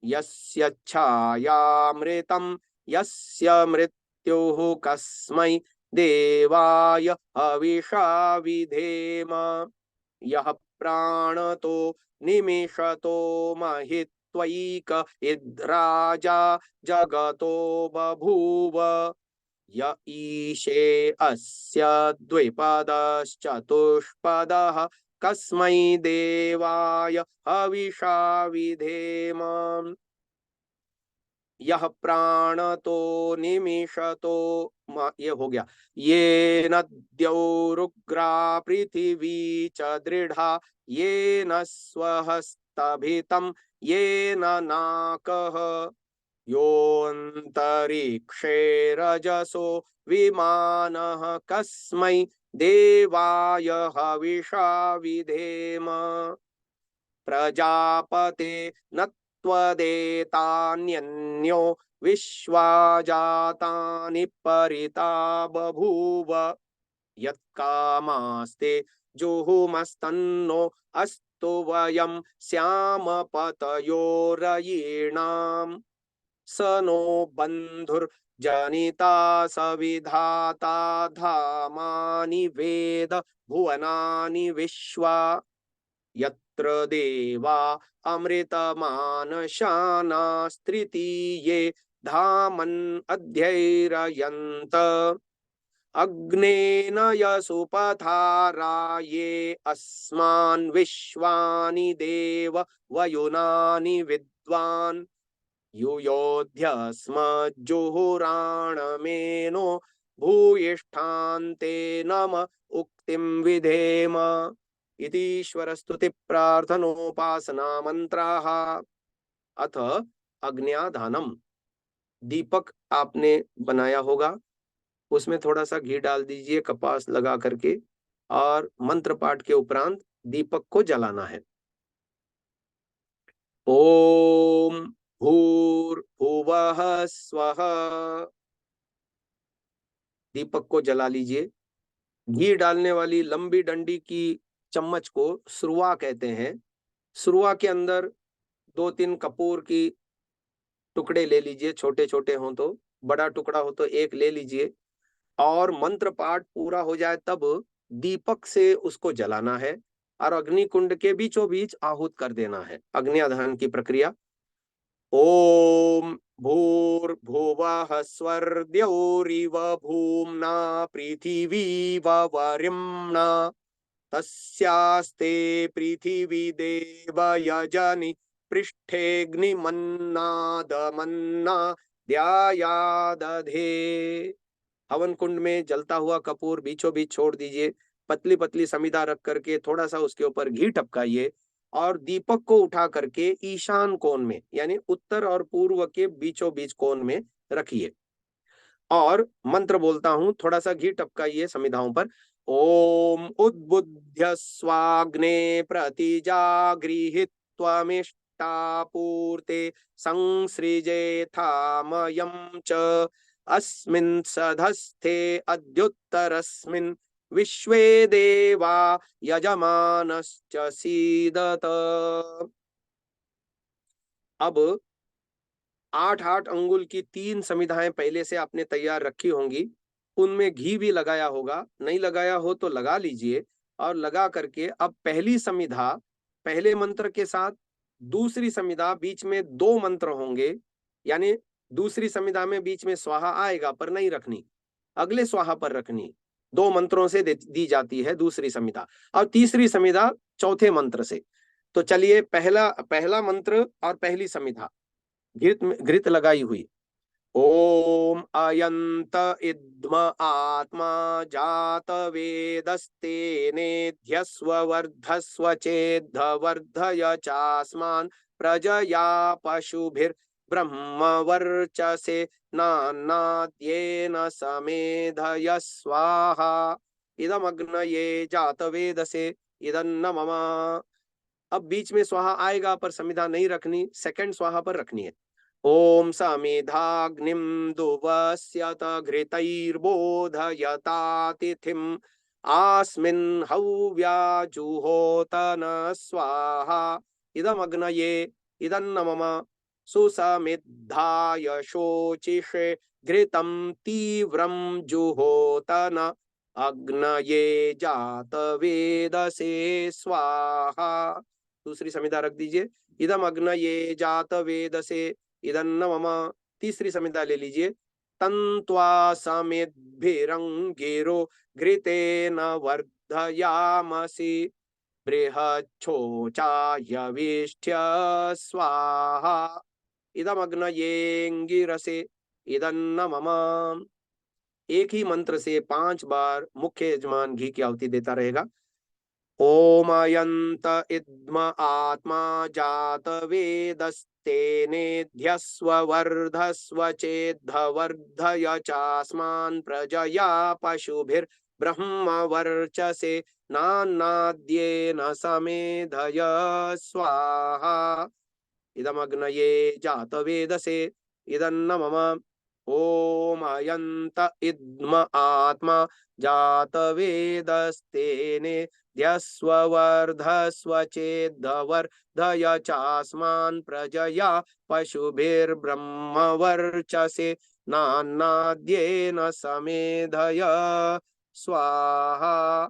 यस्य छायामृतं यस्य मृत्युः कस्मै देवाय हविषा विधेम यः प्राणतो निमिषतो महित्वैक इद्राजा जगतो बभूव य ईशे अस्य द्विपदश्चतुष्पदः कस्मै देवाय हविषा विधेम यह प्राणतो निमिषतो, ये हो गया। ये न द्यौरुग्रा पृथिवी च दृढ़ा ये न स्वहस्तभितं ये न नाकः योऽन्तरिक्षे रजसो विमानः कस्मै देवाय हविषा विधेम प्रजापते न त्वदेतान्यन्यो विश्वा जातानि परिता बभूव यत्कामास्ते जुहुमस्तन्नो अस्तु वयं स्याम पतयोरयीणाम् स नो बन्धुर्जनिता सविधाता धामानि वेद भुवनानि विश्वा यत्र देवा अमृतमानशानास्त्रितीये धामन् अध्यैरयन्त अग्नेन यसुपथाराये अस्मान् विश्वानि देव वयुनानि विद्वान् युयोध्यस्मज्जुहुराणमेनो भूयिष्ठान्ते नम उक्तिं विधेम इति ईश्वर स्तुति प्रार्थनोपासना मंत्राः। अथ अग्न्याधानम, दीपक आपने बनाया होगा, उसमें थोड़ा सा घी डाल दीजिए कपास लगा करके, और मंत्र पाठ के उपरांत दीपक को जलाना है। ओम भूर्भुवः स्वः, दीपक को जला लीजिए। घी डालने वाली लंबी डंडी की चम्मच को सुरवा कहते हैं। सुरवा के अंदर 2-3 कपूर की टुकड़े ले लीजिए, छोटे छोटे हों तो, बड़ा टुकड़ा हो तो एक ले लीजिए, और मंत्र पाठ पूरा हो जाए तब दीपक से उसको जलाना है और अग्नि कुंड के बीचों बीच आहूत कर देना है। अग्न्याधान की प्रक्रिया। ओम भूर्भुवः स्वर्द्यौरिव भूम्ना पृथिवीव वरिम्णा तस्यास्ते पृथिवी देव यजनि पृष्ठेऽग्निमन्नादमन्ना द्यायादधे। हवन कुंड में जलता हुआ कपूर बीचों बीच छोड़ दीजिए, पतली पतली समिधा रख करके थोड़ा सा उसके ऊपर घी टपकाइए और दीपक को उठा करके ईशान कोण में यानी उत्तर और पूर्व के बीचों बीच कोण में रखिए और मंत्र बोलता हूं, थोड़ा सा घी टपकाइए समिधाओं पर। ओम उद्बुद्ध्य स्वाग्ने प्रतिजागृहीत्वमिष्टापूर्ते संसृजेथामयं च अस्मिन् सधस्थे अद्युत्तरस्मिन् विश्वे देवा यजमानश्च सीदत। अब 8-8 अंगुल की 3 समिधाएं पहले से आपने तैयार रखी होंगी, उनमें घी भी लगाया होगा, नहीं लगाया हो तो लगा लीजिए और लगा करके अब पहली समिधा पहले मंत्र के साथ, दूसरी समिधा बीच में 2 मंत्र होंगे, यानी दूसरी समिधा में बीच में स्वाहा आएगा पर नहीं रखनी, अगले स्वाहा पर रखनी। 2 मंत्रों से दी जाती है दूसरी समिधा और तीसरी समिधा चौथे मंत्र से। तो चलिए पहला मंत्र और पहली समिधा घृत लगाई हुई। ओम अयंत इद्म आत्मा जात वेदस्तेनेध्यस्व वर्धस्व चेद्धवर्धय चास्मान् प्रजया पशुभिर् ब्रह्मवर्चसे नान्नाद्येन समेधय स्वाहा इदमग्नये जातवेदसे इदन्न मम। अब बीच में स्वाहा आएगा पर समिधा नहीं रखनी, सेकंड स्वाहा पर रखनी है। ओम समिधाग्निम दुवस्यत घृतैर्बोधयतातिथिम् आस्मिन् हव्या जुहोतन स्वाहा इदमग्नये इदन्न मम सुसमिद्धाय शोचिषे घृतं तीव्रं जुहोतन अग्नये जातवेदसे स्वाहा। दूसरी समिधा रख दीजिए। इदम अग्नये जातवेदसे इदन्न मम। तीसरी समिधा ले लीजिए। तन्त्वा समिद्भिरंगिरो घृतेन वर्धयामसि बृहच्छोचायविष्ठ्य स्वाहा इदम अग्नयेऽङ्गिरसे इदन्न मम। एक ही मंत्र से 5 बार मुख्य यजमान घी की आहुति देता रहेगा। ओम अयंत इद्म आत्मा जात वेदस्तेनेध्यस्व वर्धस्व चेद्धवर्धय चास्मान् प्रजया पशुभिर् ब्रह्मवर्चसे नान्नाद्येन समेधय स्वाहा इदमग्नये जातवेदसे इदन्न मम। ओम अयंत इद्म आत्मा जातवेदस्तेने ध्यस्वर्धस्व चेद्धवर्धय चास्मान् प्रजया पशुभिर्ब्रह्मवर्चसे नान्नाद्येन समेधय स्वाहा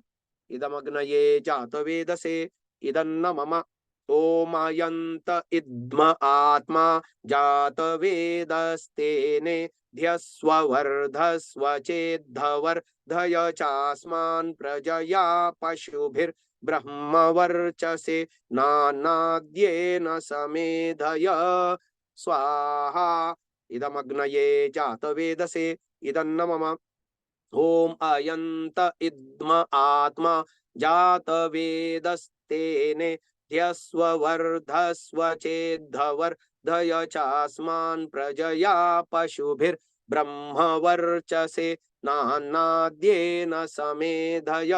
इदमग्नये जातवेदसे इदन्न मम। ओमायंत इद्म आत्मा जातवेदस्तेने ध्यस्वर्धस्व चेद्धवर्धय चास्मान् प्रजया पशुभिर् ब्रह्मवर्चसे नान्नाद्येन समेधय स्वाहा इदमग्नये जातवेदसे इदन्न मम। ओम अयंत इद्म आत्मा जातवेदस्तेने ध्यस्वर्धस्व चेद्धवर्धय चास्मान् प्रजया पशुभिर् ब्रह्मवर्चसे नान्नाद्येन समेधय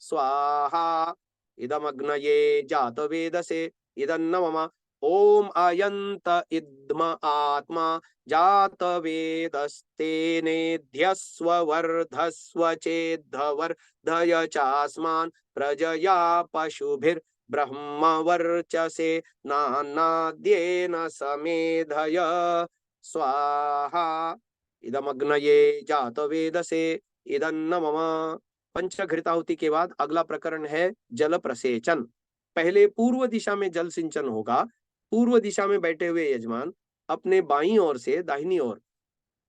स्वाहा इदमग्नये जातवेदसे इदन्न मम। ओम अयंत इद्म आत्मा जात वेदस्तेनेध्यस्व वर्धस्व चेद्धवर्धय चास्मान् प्रजया पशुभिर्ब्रह्म वर्चसे नान्नाद्येन समेधय स्वाहा इदमग्नये जात वेदसे इदन्न मम। पंचघृताहुति के बाद अगला प्रकरण है जल प्रसेचन। पहले पूर्व दिशा में जल सिंचन होगा। पूर्व दिशा में बैठे हुए यजमान अपने बाईं ओर से दाहिनी ओर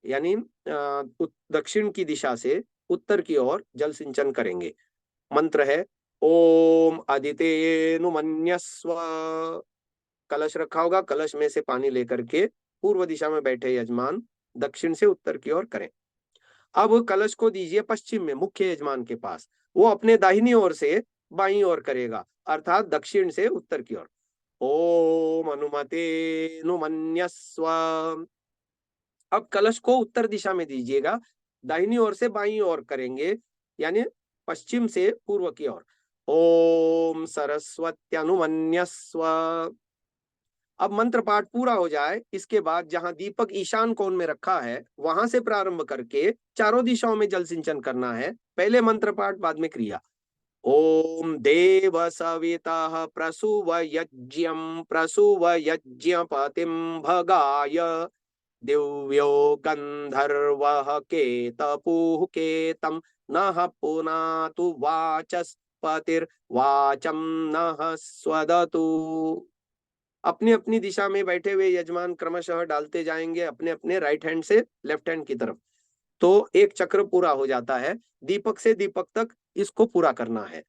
यानी दक्षिण की दिशा से उत्तर की ओर जल सिंचन करेंगे। मंत्र है ओम अदितेनुमन्यस्व। कलश रखा होगा, कलश में से पानी लेकर के पूर्व दिशा में बैठे यजमान दक्षिण से उत्तर की ओर करें। अब कलश को दीजिए पश्चिम में मुख्य यजमान के पास, वो अपने दाहिनी ओर से बाईं ओर करेगा अर्थात दक्षिण से उत्तर की ओर। ओम अनुमते नुमन्यस्व। अब कलश को उत्तर दिशा में दीजिएगा, दाहिनी ओर से बाईं ओर करेंगे यानी पश्चिम से पूर्व की ओर। ओम सरस्वत्यनुमन्यस्व। अब मंत्र पाठ पूरा हो जाए, इसके बाद जहां दीपक ईशान कोण में रखा है वहां से प्रारंभ करके चारों दिशाओं में जल सिंचन करना है। पहले मंत्र पाठ बाद में क्रिया। ओम देव सविता प्रसुव यज्ञम प्रसुव यज्ञपतिम भगाय दिव्यो गंधर्वः केतपुः केतं नः पुनातु वाचस्पतिर्वाचं नः स्वदतु। अपनी अपनी दिशा में बैठे हुए यजमान क्रमशः डालते जाएंगे अपने अपने राइट हैंड से लेफ्ट हैंड की तरफ, तो एक चक्र पूरा हो जाता है। दीपक से दीपक तक इसको पूरा करना है।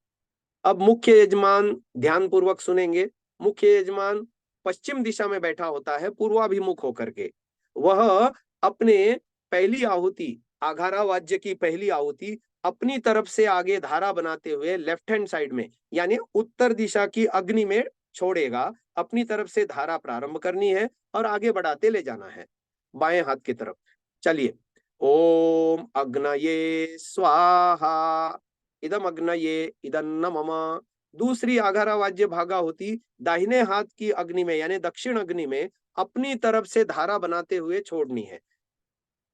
अब मुख्य यजमान ध्यान पूर्वक सुनेंगे। मुख्य यजमान पश्चिम दिशा में बैठा होता है पूर्वाभिमुख होकर के। वह अपने पहली आहुति आघारा वाद्य की पहली आहुति अपनी तरफ से आगे धारा बनाते हुए लेफ्ट हैंड साइड में यानी उत्तर दिशा की अग्नि में छोड़ेगा। अपनी तरफ से धारा प्रारंभ करनी है और आगे बढ़ाते ले जाना है बाएं हाथ की तरफ। चलिए, ओम अग्नये स्वाहा इदम अग्नये इदन्न मम। दूसरी आघारा वाद्य भागा होती दाहिने हाथ की अग्नि में यानी दक्षिण अग्नि में अपनी तरफ से धारा बनाते हुए छोड़नी है।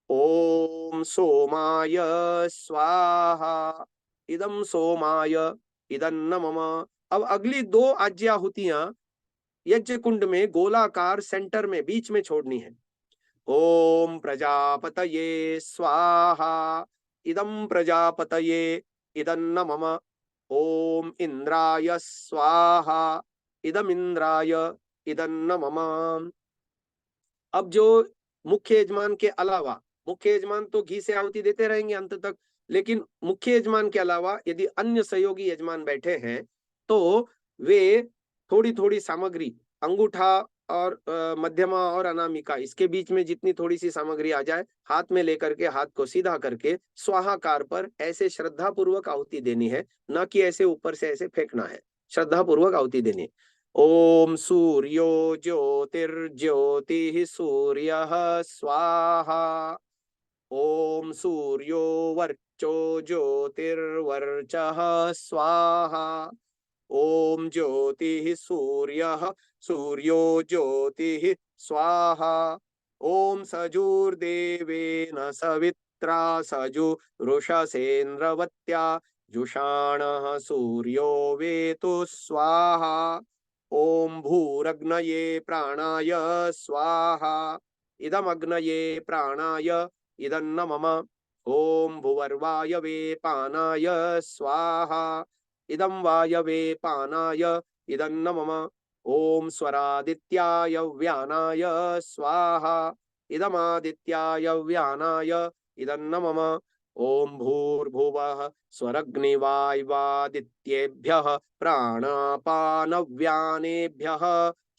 ओम सोमाय स्वाहा इदम सोमाय इदन्न मम। अब अगली दो आज्याहुतियां यज्ञ कुंड में गोलाकार सेंटर में बीच में छोड़नी है। ओम प्रजापतये स्वाहा इदम प्रजापतये इदन्न मम। ओम इंद्राय स्वाहा इदम इंद्राय इदन्न मम। अब जो मुख्य यजमान के अलावा, मुख्य यजमान तो घी से आहुति देते रहेंगे अंत तक, लेकिन मुख्य यजमान के अलावा यदि अन्य सहयोगी यजमान बैठे हैं तो वे थोड़ी थोड़ी सामग्री अंगूठा और मध्यमा और अनामिका इसके बीच में जितनी थोड़ी सी सामग्री आ जाए हाथ में लेकर के हाथ को सीधा करके स्वाहाकार पर ऐसे श्रद्धा पूर्वक आहुति देनी है, न कि ऐसे ऊपर से ऐसे फेंकना है। श्रद्धा पूर्वक आहुति देनी है। ओम सूर्यो ज्योतिर्ज्योतिः सूर्यः स्वाहा। ओम सूर्यो वर्चो ज्योतिर्वर्चः स्वाहा। ओम ज्योतिः सूर्यः सूर्यो ज्योतिः स्वाहा। ओम सजुर्देवेन सवित्रा सजुरुषसेन्द्रवत्या जुषाणः सूर्यो वेतु स्वाहा। ओम भूरग्नये प्राणाय स्वाहा इदम अग्नये प्राणाय इदन्न मम। ओम भुवर्वायवे पानाय स्वाहा इदम वायवे पानाय इदन्न मम। ओम स्वरादित्याय व्यानाय स्वाहा इदमादित्याय व्यानाय इदन्न मम। ओम भूर्भुवः स्वरग्निवायवादित्येभ्यः प्राणापानव्यानेभ्यः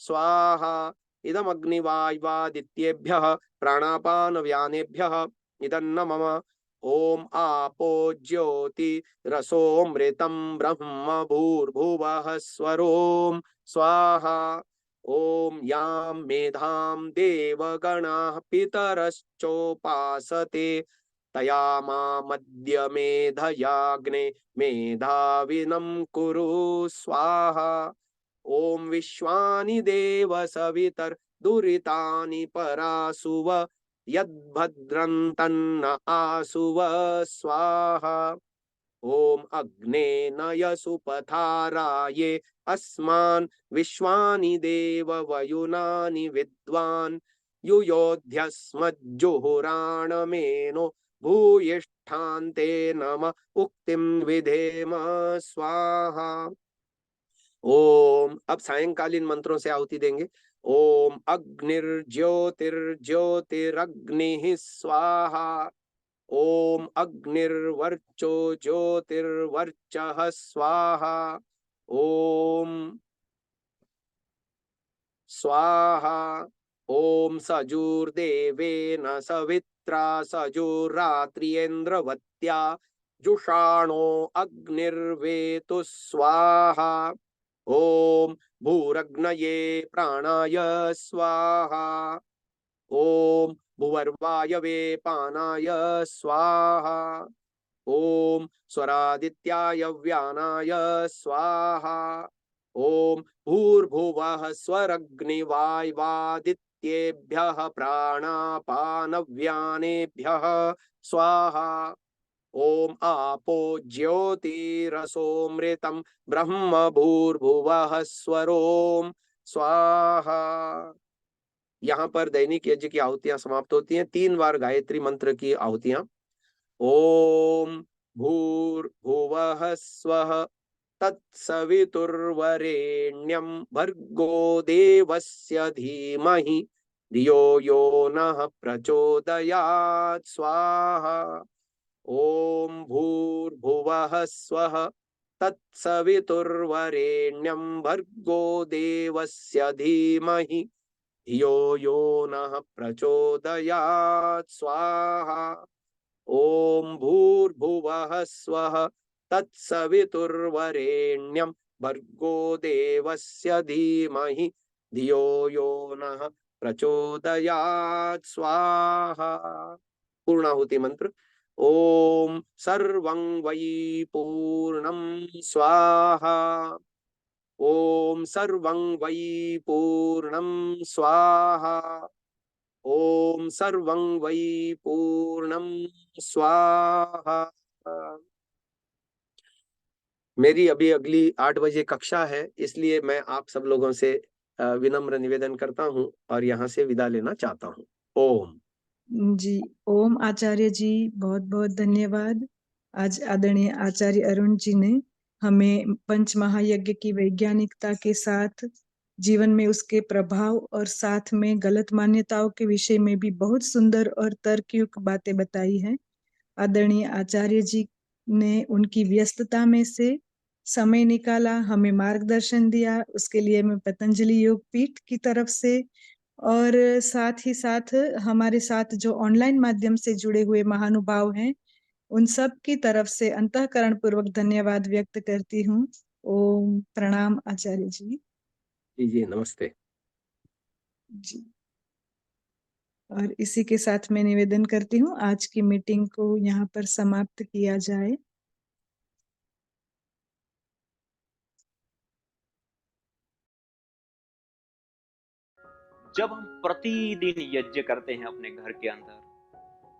स्वाहा इदमग्निवायवादित्येभ्यः प्राणापानव्यानेभ्यः इदन्न मम। ओम आपो ज्योति रसोमृतं ब्रह्म भूर्भुवः स्वरोम स्वाहा। ओम यां मेधां देवगणाः पितरश्चोपासते तया मामद्य मेधयाग्ने मेधाविनं कुरु स्वाहा। ओम विश्वानि देव सवितर दुरितानि परासुव यद्भद्रं तन्न आसुव स्वाहा। ओम अग्ने नयसु पथाराये अस्मान् विश्वानि देव वयुनानि विद्वान् युयोध्यस्मज्जुहुराणमेनो भूयिष्ठान्ते नम उक्तिं विधेम स्वाहा। ओम अब सायंकालीन मंत्रों से आहुति देंगे। ओम अग्निर्ज्योतिर्ज्योतिरग्निः स्वाहा। ओम अग्निर्वर्चो ज्योतिर्वर्चः स्वाहा। ओम स्वाहा। ओम सजुर्देवेन सवित्रा सजुर्रात्रियेन्द्रवत्या जुषाणो अग्निर्वेतु स्वाहा। ओम भूरग्नये प्राणाय स्वाहा। ओम भुवर्वायवे पानाय स्वाहा। ओम स्वरादित्याय व्यानाय स्वाहा। ओम भूर्भुवः स्वरग्निवायवादित्येभ्यः प्राणापानव्यानेभ्यः स्वाहा। ओम आपो ज्योतिरसोमृतं ब्रह्म भूर्भुवः स्वरोम स्वाहा। यहाँ पर दैनिक यज्ञ की आहुतियां समाप्त होती हैं। 3 बार गायत्री मंत्र की आहुतियां। ओम भूर्भुवः स्वः तत्सवितुर्वरेण्यं भर्गो देवस्य धीमहि धियो यो नः प्रचोदयात् स्वाहा। ओम भूर्भुवः स्वः तत्सवितुर्वरेण्यं भर्गो देवस्य धीमहि धियो यो नः प्रचोदयात् स्वाहा। ओम भूर्भुवः स्वः तत्सवितुर्वरेण्यं भर्गो देवस्य धीमहि धियो यो नः प्रचोदयात् स्वाहा। पूर्णाहुति मंत्र। ओम सर्वं वै पूर्णं स्वाहा। ओम सर्वं वै पूर्णं स्वाहा। ओम सर्वं वै पूर्णं स्वाहा। मेरी अभी अगली 8 बजे कक्षा है, इसलिए मैं आप सब लोगों से विनम्र निवेदन करता हूं और यहाँ से विदा लेना चाहता हूं। ओम जी। ओम आचार्य जी, बहुत बहुत धन्यवाद। आज आदरणीय आचार्य अरुण जी ने हमें पंच महायज्ञ की वैज्ञानिकता के साथ जीवन में उसके प्रभाव और साथ में गलत मान्यताओं के विषय में भी बहुत सुंदर और तर्कयुक्त बातें बताई हैं। आदरणीय आचार्य जी ने उनकी व्यस्तता में से समय निकाला, हमें मार्गदर्शन दिया, उसके लिए मैं पतंजलि योग पीठ की तरफ से और साथ ही साथ हमारे साथ जो ऑनलाइन माध्यम से जुड़े हुए महानुभाव हैं, उन सब की तरफ से अंतःकरण पूर्वक धन्यवाद व्यक्त करती हूँ। ओम प्रणाम आचार्य जी। जी नमस्ते जी। और इसी के साथ मैं निवेदन करती हूँ आज की मीटिंग को यहाँ पर समाप्त किया जाए। जब हम प्रतिदिन यज्ञ करते हैं अपने घर के अंदर,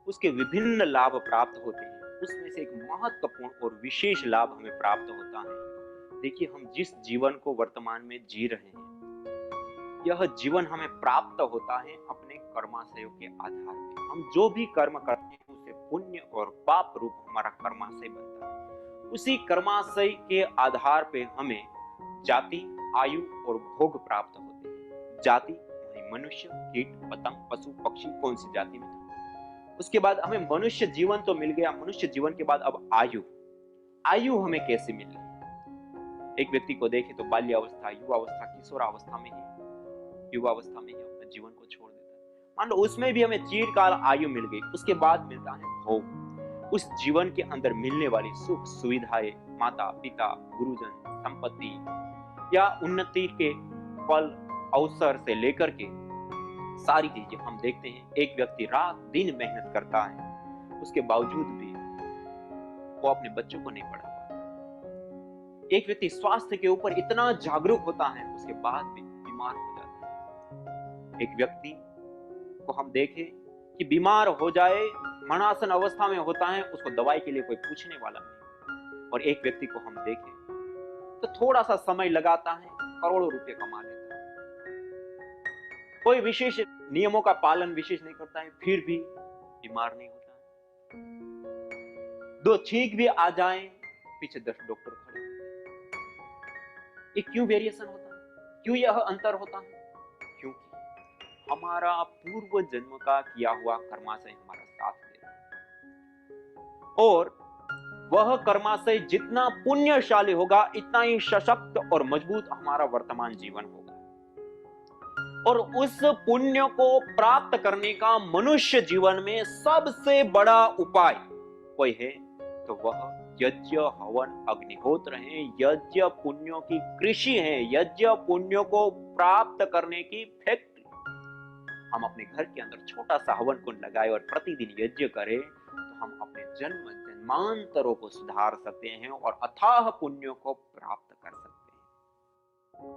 उसके विभिन्न लाभ प्राप्त होते हैं। उसमें से एक महत्वपूर्ण और विशेष लाभ हमें प्राप्त होता है। देखिए, हम जिस जीवन को वर्तमान में जी रहे हैं, यह जीवन हमें प्राप्त होता है अपने कर्माशयों के आधार पर। हम जो भी कर्म करते हैं उसे पुण्य और पाप रूप हमारा कर्माशय बनता है। उसी कर्माशय के आधार पे हमें जाति, आयु और भोग प्राप्त होते हैं। जाति मनुष्य, कीट, पतंग, पशु, पक्षी कौन सी जाति में था। उसके बाद हमें मनुष्य जीवन तो मिल गया। मनुष्य जीवन के बाद अब आयु हमें कैसे मिल रही? एक व्यक्ति को देखे तो बाल्यावस्था, युवावस्था, किशोरावस्था में ही, युवावस्था में ही अपने जीवन को छोड़ देता है। मान लो उसमें भी हमें चिरकाल आयु मिल गई। उसके बाद मिलता है भोग। उस जीवन के अंदर मिलने वाली सुख सुविधाएं, माता पिता, गुरुजन, संपत्ति या उन्नति के फल अवसर से लेकर के सारी चीजें हम देखते हैं। एक व्यक्ति रात दिन मेहनत करता है, उसके बावजूद भी वो अपने बच्चों को नहीं पढ़ा पाता। एक व्यक्ति स्वास्थ्य के ऊपर इतना जागरूक होता है, उसके बाद भी बीमार हो जाता है। एक व्यक्ति को हम देखें कि बीमार हो जाए, मरणासन अवस्था में होता है, उसको दवाई के लिए कोई पूछने वाला नहीं। और एक व्यक्ति को हम देखें तो थोड़ा सा समय लगाता है, करोड़ों रुपए कमा लेता है, कोई विशेष नियमों का पालन विशेष नहीं करता है, फिर भी बीमार नहीं होता है। 2 छींक भी आ जाएं, पीछे 10 डॉक्टर खड़े होते हैं। ये क्यों वेरिएशन होता है? क्यों यह अंतर होता है? क्योंकि हमारा पूर्व जन्म का किया हुआ कर्माशय हमारा साथ देता है, और वह कर्माशय जितना पुण्यशाली होगा, इतना ही सशक्त और मजबूत हमारा वर्तमान जीवन होगा। और उस पुण्य को प्राप्त करने का मनुष्य जीवन में सबसे बड़ा उपाय कोई है तो वह यज्ञ, हवन, अग्निहोत्र है, यज्ञ पुण्यों की कृषि है, यज्ञ पुण्यों को प्राप्त करने की फैक्ट्री। हम अपने घर के अंदर छोटा सा हवन कुंड लगाए और प्रतिदिन यज्ञ करें तो हम अपने जन्म जन्मांतरों को सुधार सकते हैं और अथाह पुण्यों को प्राप्त कर सकते हैं।